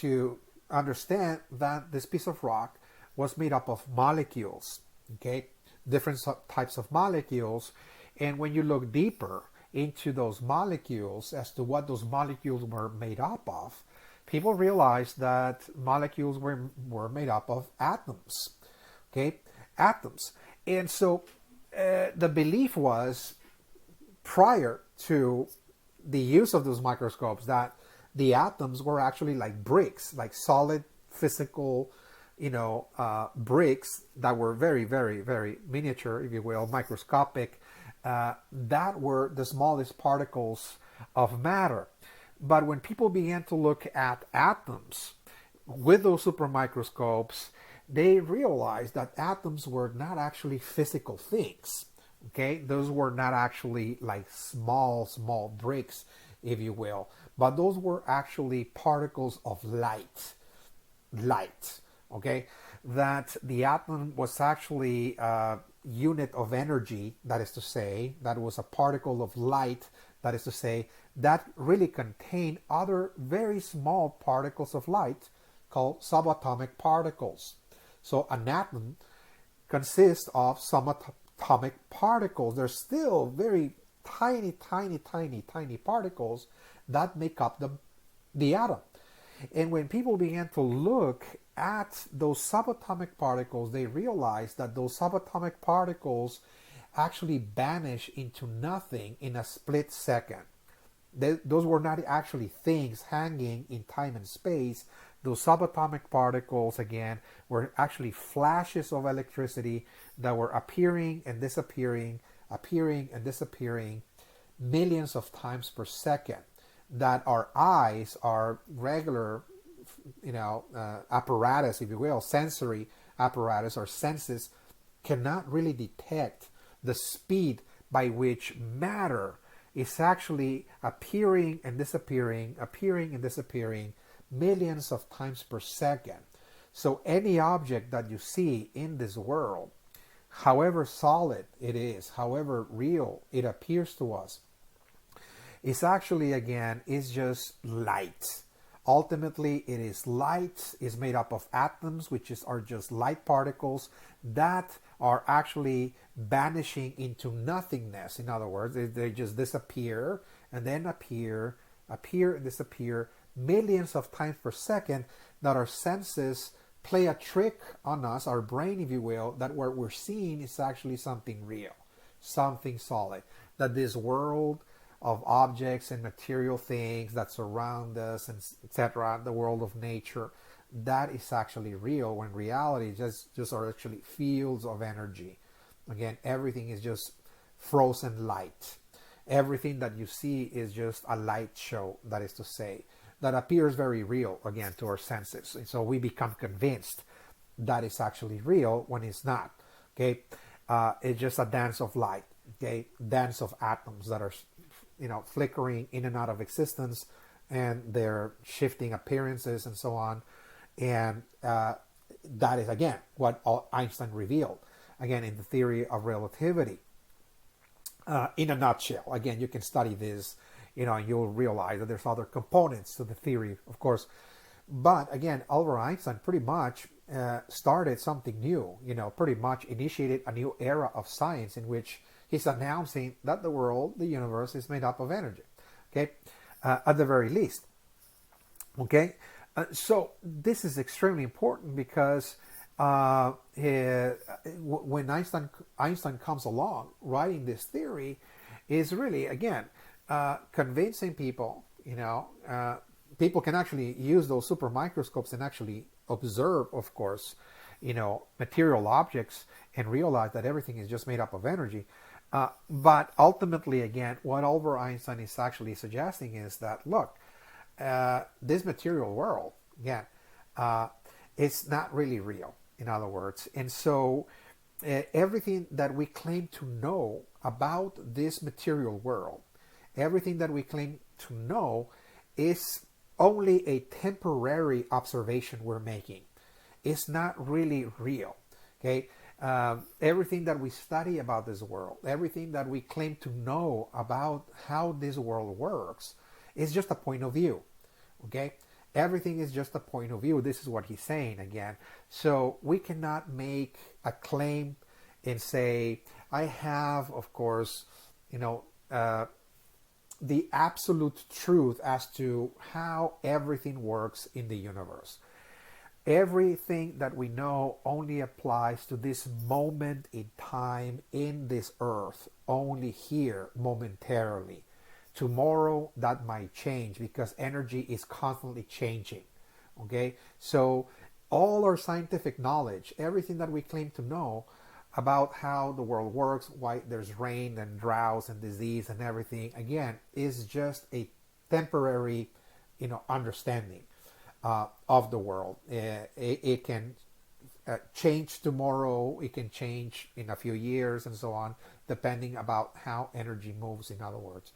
to understand that this piece of rock was made up of molecules, okay, different types of molecules. And when you look deeper into those molecules as to what those molecules were made up of, people realized that molecules were made up of atoms, okay, atoms. And so the belief was, prior to the use of those microscopes, that the atoms were actually like bricks, like solid physical, bricks that were very, very, very miniature, if you will, microscopic, that were the smallest particles of matter. But when people began to look at atoms with those supermicroscopes, they realized that atoms were not actually physical things. Okay, those were not actually like small bricks, if you will, but those were actually particles of light. Okay, that the atom was actually a unit of energy, that is to say, that was a particle of light, that is to say, that really contained other very small particles of light called subatomic particles. So an atom consists of subatomic particles. They're still very tiny particles that make up the atom. And when people began to look at those subatomic particles, they realized that those subatomic particles actually vanish into nothing in a split second. Those were not actually things hanging in time and space. Those subatomic particles, again, were actually flashes of electricity that were appearing and disappearing, millions of times per second. That our eyes, our regular, apparatus, if you will, sensory apparatus, our senses, cannot really detect the speed by which matter is actually appearing and disappearing, millions of times per second. So any object that you see in this world, however solid it is, however real it appears to us, is actually, again, is just light. Ultimately, it is light, is made up of atoms, which are just light particles that are actually vanishing into nothingness. In other words, they just disappear and then appear and disappear millions of times per second, that our senses play a trick on us, our brain, if you will, that what we're seeing is actually something real, something solid, that this world of objects and material things that surround us, and etc., the world of nature, that is actually real, when reality just are actually fields of energy. Again, everything is just frozen light. Everything that you see is just a light show, that is to say, that appears very real, again, to our senses. And so we become convinced that it's actually real when it's not. Okay, it's just a dance of light. Okay, dance of atoms that are flickering in and out of existence, and they're shifting appearances and so on. And that is, again, what Einstein revealed, again, in the theory of relativity. In a nutshell, again, you can study this, and you'll realize that there's other components to the theory, of course. But again, Albert Einstein pretty much started something new, pretty much initiated a new era of science in which he's announcing that the world, the universe, is made up of energy. Okay, at the very least. Okay, so this is extremely important because when Einstein comes along writing this theory, is really, again, convincing people. People can actually use those super microscopes and actually observe, of course, material objects and realize that everything is just made up of energy. But ultimately, again, what Albert Einstein is actually suggesting is that, look, this material world, again, it's not really real, in other words. And so everything that we claim to know about this material world, everything that we claim to know is only a temporary observation we're making. It's not really real. Okay? Everything that we study about this world, everything that we claim to know about how this world works, is just a point of view. Okay? Everything is just a point of view. This is what he's saying again. So we cannot make a claim and say, I have, of course, the absolute truth as to how everything works in the universe. Everything that we know only applies to this moment in time in this earth, only here momentarily. Tomorrow that might change because energy is constantly changing. Okay, so all our scientific knowledge, everything that we claim to know about how the world works, why there's rain and droughts and disease and everything, again, is just a temporary, understanding of the world. It can change tomorrow. It can change in a few years and so on, depending about how energy moves. In other words,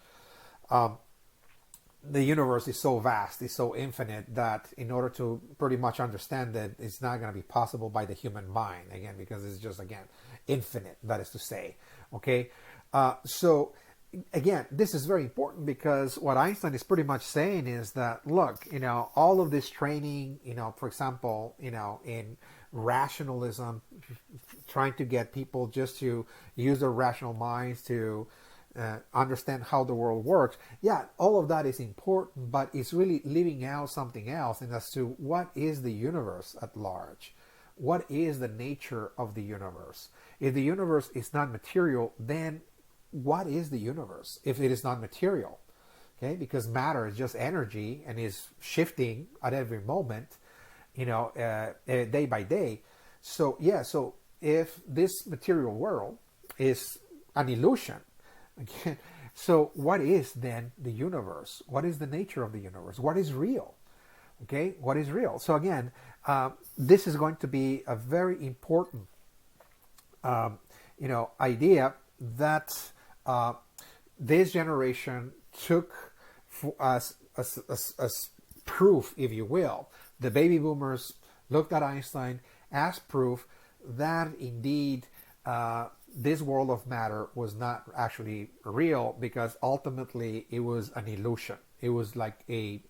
the universe is so vast, it's so infinite that in order to pretty much understand it, it's not going to be possible by the human mind, again, because it's just, again, infinite, that is to say. Okay, so again, this is very important because what Einstein is pretty much saying is that, look, all of this training, for example, in rationalism, trying to get people just to use their rational minds to understand how the world works. Yeah, all of that is important, but it's really leaving out something else, and as to what is the universe at large. What is the nature of the universe? If the universe is not material, then what is the universe if it is not material? Okay, because matter is just energy and is shifting at every moment, day by day. So yeah, so if this material world is an illusion, again, so what is then the universe? What is the nature of the universe? What is real? Okay, what is real? So again, this is going to be a very important, idea that this generation took as proof, if you will. The baby boomers looked at Einstein as proof that indeed this world of matter was not actually real, because ultimately it was an illusion. It was like a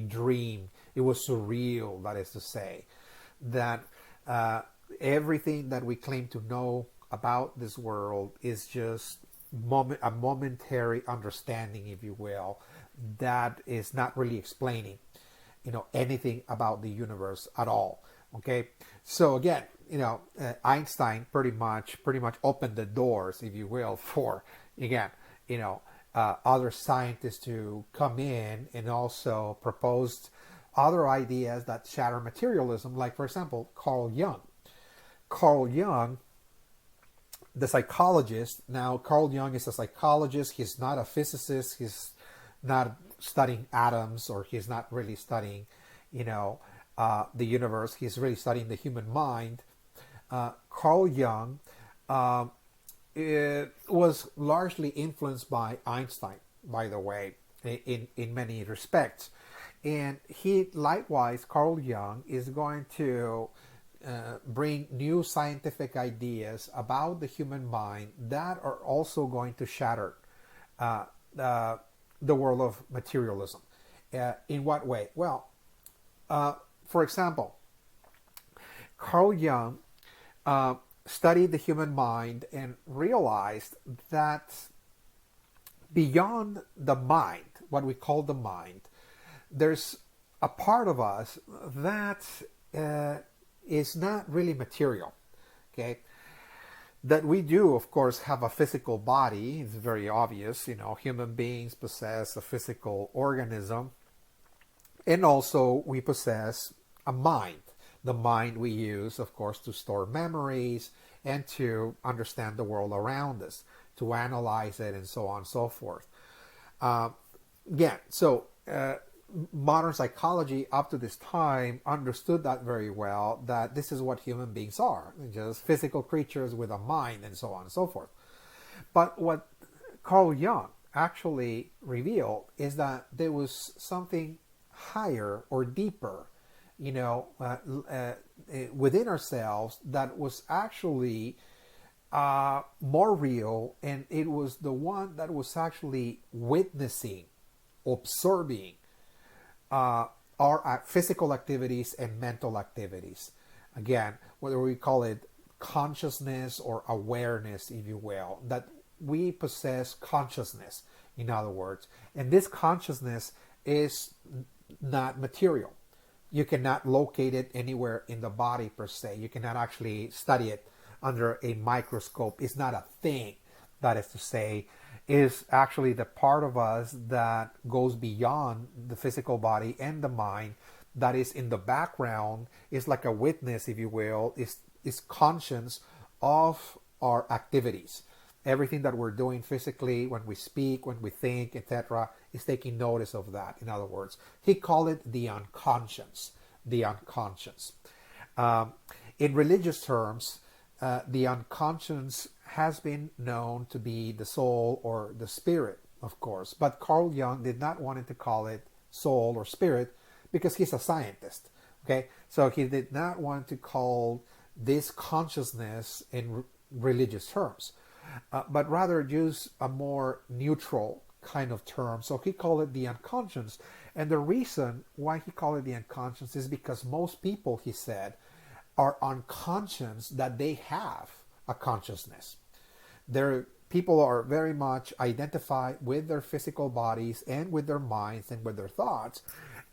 dream. It was surreal, that is to say, that everything that we claim to know about this world is just a momentary understanding, if you will, that is not really explaining, anything about the universe at all. Okay, so again, Einstein pretty much opened the doors, if you will, for, again, other scientists to come in and also proposed other ideas that shatter materialism, like, for example, Carl Jung. Carl Jung, the psychologist. Now, Carl Jung is a psychologist. He's not a physicist. He's not studying atoms, or he's not really studying, the universe. He's really studying the human mind. Carl Jung was largely influenced by Einstein, by the way, in many respects. And he, likewise, Carl Jung, is going to bring new scientific ideas about the human mind that are also going to shatter the world of materialism. In what way? Well, for example, Carl Jung studied the human mind and realized that beyond the mind, what we call the mind, there's a part of us that is not really material. Okay, that we do, of course, have a physical body. It's very obvious. Human beings possess a physical organism, and also we possess a mind. The mind we use, of course, to store memories and to understand the world around us, to analyze it, and so on and so forth. Modern psychology up to this time understood that very well, that this is what human beings are, just physical creatures with a mind, and so on and so forth. But what Carl Jung actually revealed is that there was something higher or deeper, within ourselves, that was actually more real, and it was the one that was actually witnessing, observing our physical activities and mental activities. Again, whether we call it consciousness or awareness, if you will, that we possess consciousness, in other words, and this consciousness is not material. You cannot locate it anywhere in the body per se. You cannot actually study it under a microscope. It's not a thing. That is to say, is actually the part of us that goes beyond the physical body and the mind, that is in the background, is like a witness, if you will, is conscious of our activities. Everything that we're doing physically, when we speak, when we think, etc., is taking notice of that. In other words, he called it the unconscious. The unconscious. In religious terms, the unconscious has been known to be the soul or the spirit, of course. But Carl Jung did not want to call it soul or spirit because he's a scientist. Okay, so he did not want to call this consciousness in religious terms, but rather use a more neutral kind of term. So he called it the unconscious. And the reason why he called it the unconscious is because most people, he said, are unconscious that they have a consciousness. People are very much identified with their physical bodies and with their minds and with their thoughts,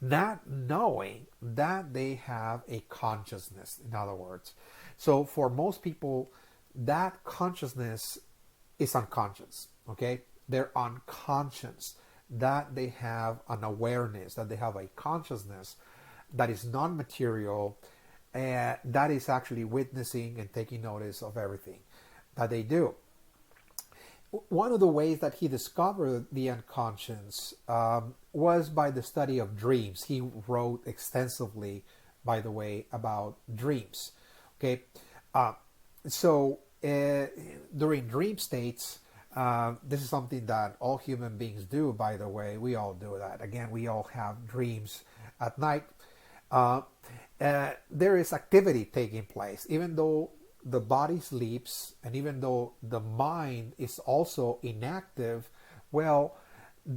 not knowing that they have a consciousness, in other words. So for most people, that consciousness is unconscious, okay? They're unconscious that they have an awareness, that they have a consciousness that is non-material, and that is actually witnessing and taking notice of everything that they do. One of the ways that he discovered the unconscious was by the study of dreams. He wrote extensively, by the way, about dreams. Okay, during dream states, this is something that all human beings do, by the way. We all do that. Again, we all have dreams at night. There is activity taking place, even though the body sleeps and even though the mind is also inactive. Well,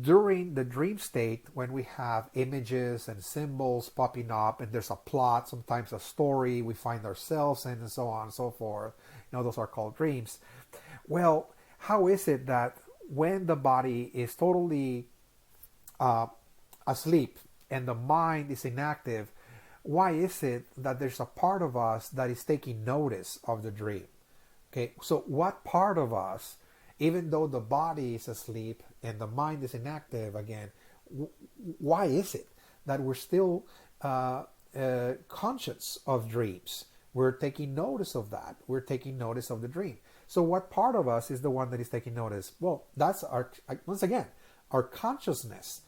during the dream state, when we have images and symbols popping up and there's a plot, sometimes a story we find ourselves in, and so on and so forth, those are called dreams. Well, how is it that when the body is totally asleep and the mind is inactive, why is it that there's a part of us that is taking notice of the dream? Okay, so what part of us, even though the body is asleep and the mind is inactive again, why is it that we're still conscious of dreams? We're taking notice of that. We're taking notice of the dream. So what part of us is the one that is taking notice? Well, that's once again, our consciousness.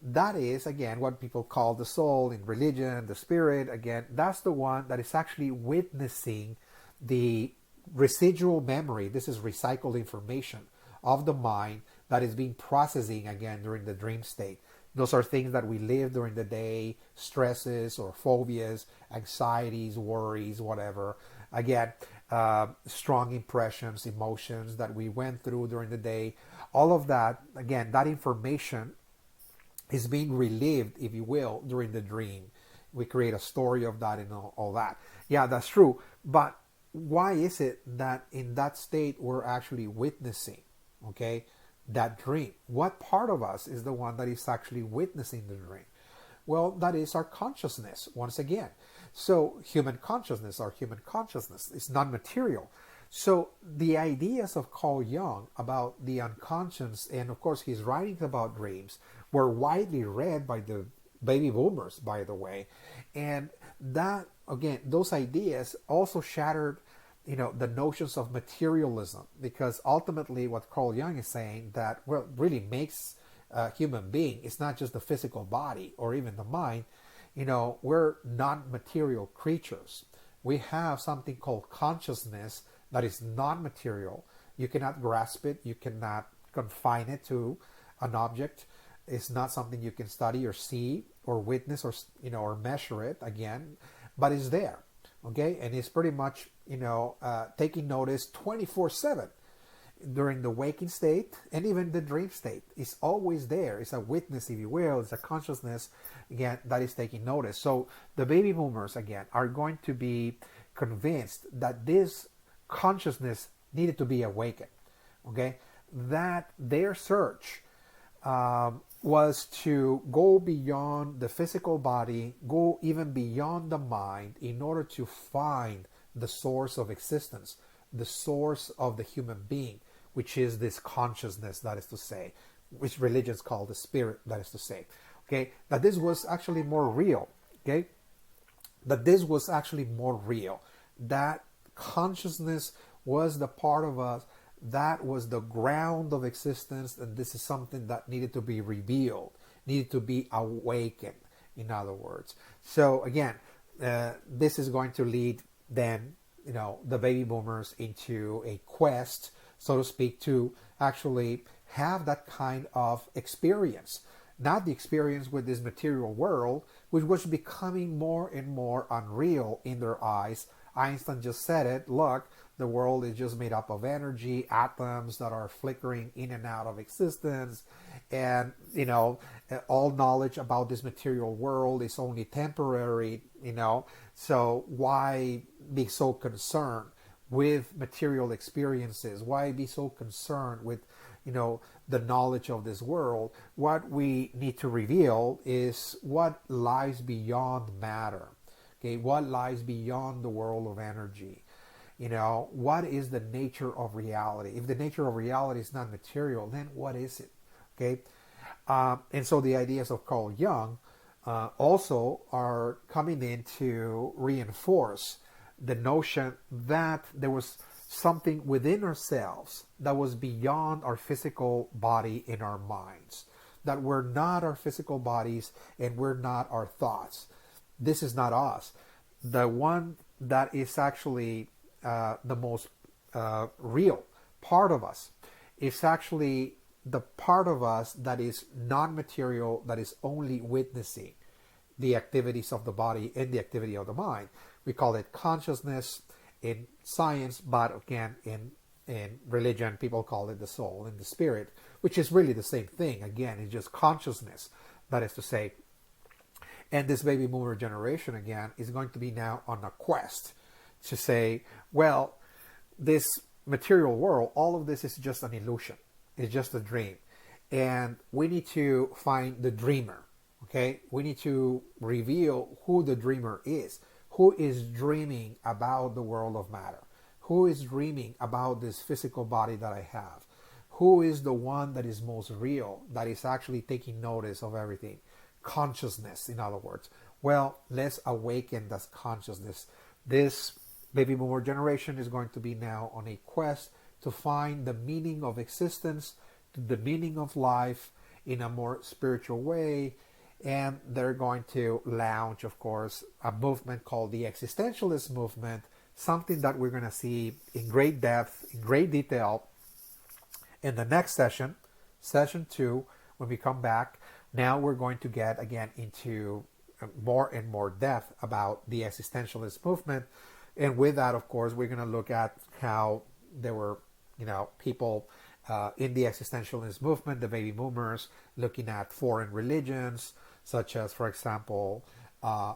That is, again, what people call the soul in religion, the spirit. Again, that's the one that is actually witnessing the residual memory. This is recycled information of the mind that is being processing again during the dream state. Those are things that we live during the day, stresses or phobias, anxieties, worries, whatever. Again, strong impressions, emotions that we went through during the day. All of that, again, that information is being relived, if you will, during the dream. We create a story of that and all that. Yeah, that's true. But why is it that in that state we're actually witnessing, okay, that dream? What part of us is the one that is actually witnessing the dream? Well, that is our consciousness, once again. So our human consciousness is non-material. So the ideas of Carl Jung about the unconscious, and of course his writings about dreams, were widely read by the baby boomers, by the way. And that, again, those ideas also shattered, the notions of materialism, because ultimately what Carl Jung is saying, that what really makes a human being is not just the physical body or even the mind. We're non-material creatures. We have something called consciousness that is non-material. You cannot grasp it. You cannot confine it to an object. It's not something you can study or see or witness or measure it again, but it's there, okay? And it's pretty much, taking notice 24/7 during the waking state and even the dream state. It's always there. It's a witness, if you will. It's a consciousness, again, that is taking notice. So the baby boomers, again, are going to be convinced that this consciousness needed to be awakened, okay? That their search was to go beyond the physical body, go even beyond the mind in order to find the source of existence, the source of the human being, which is this consciousness, that is to say, which religions call the spirit, that is to say. Okay, that this was actually more real. Okay, that this was actually more real. That consciousness was the part of us that was the ground of existence, and this is something that needed to be revealed, needed to be awakened, in other words. So again, this is going to lead then, the baby boomers into a quest, so to speak, to actually have that kind of experience. Not the experience with this material world, which was becoming more and more unreal in their eyes. Einstein just said it. Look, the world is just made up of energy, atoms that are flickering in and out of existence. And, all knowledge about this material world is only temporary, So why be so concerned with material experiences? Why be so concerned with, the knowledge of this world? What we need to reveal is what lies beyond matter. Okay, what lies beyond the world of energy? What is the nature of reality? If the nature of reality is not material, then what is it? Okay, and so the ideas of Carl Jung also are coming in to reinforce the notion that there was something within ourselves that was beyond our physical body and our minds, that we're not our physical bodies and we're not our thoughts. This is not us. The one that is actually the most real part of us is actually the part of us that is non-material, that is only witnessing the activities of the body and the activity of the mind. We call it consciousness in science, but again, in religion, people call it the soul and the spirit, which is really the same thing. Again, it's just consciousness, that is to say. And this baby boomer generation, again, is going to be now on a quest to say, well, this material world, all of this is just an illusion. It's just a dream. And we need to find the dreamer, okay? We need to reveal who the dreamer is. Who is dreaming about the world of matter? Who is dreaming about this physical body that I have? Who is the one that is most real, that is actually taking notice of everything? Consciousness, in other words. Well, let's awaken that consciousness. This baby boomer generation is going to be now on a quest to find the meaning of existence, the meaning of life in a more spiritual way. And they're going to launch, of course, a movement called the existentialist movement, something that we're going to see in great depth, in great detail in the next session, session 2, when we come back. Now we're going to get again into more and more depth about the existentialist movement. And with that, of course, we're going to look at how there were, people in the existentialist movement, the baby boomers, looking at foreign religions, such as, for example,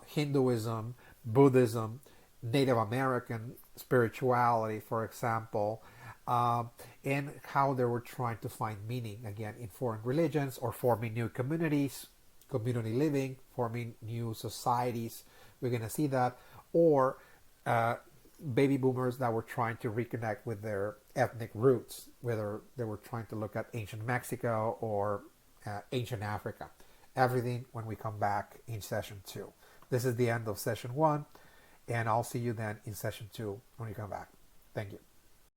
Hinduism, Buddhism, Native American spirituality, for example, and how they were trying to find meaning, again, in foreign religions, or forming new communities, community living, forming new societies. We're going to see that. Or baby boomers that were trying to reconnect with their ethnic roots, whether they were trying to look at ancient Mexico or ancient Africa. Everything when we come back in session 2. This is the end of session 1, and I'll see you then in session 2 when we come back. Thank you.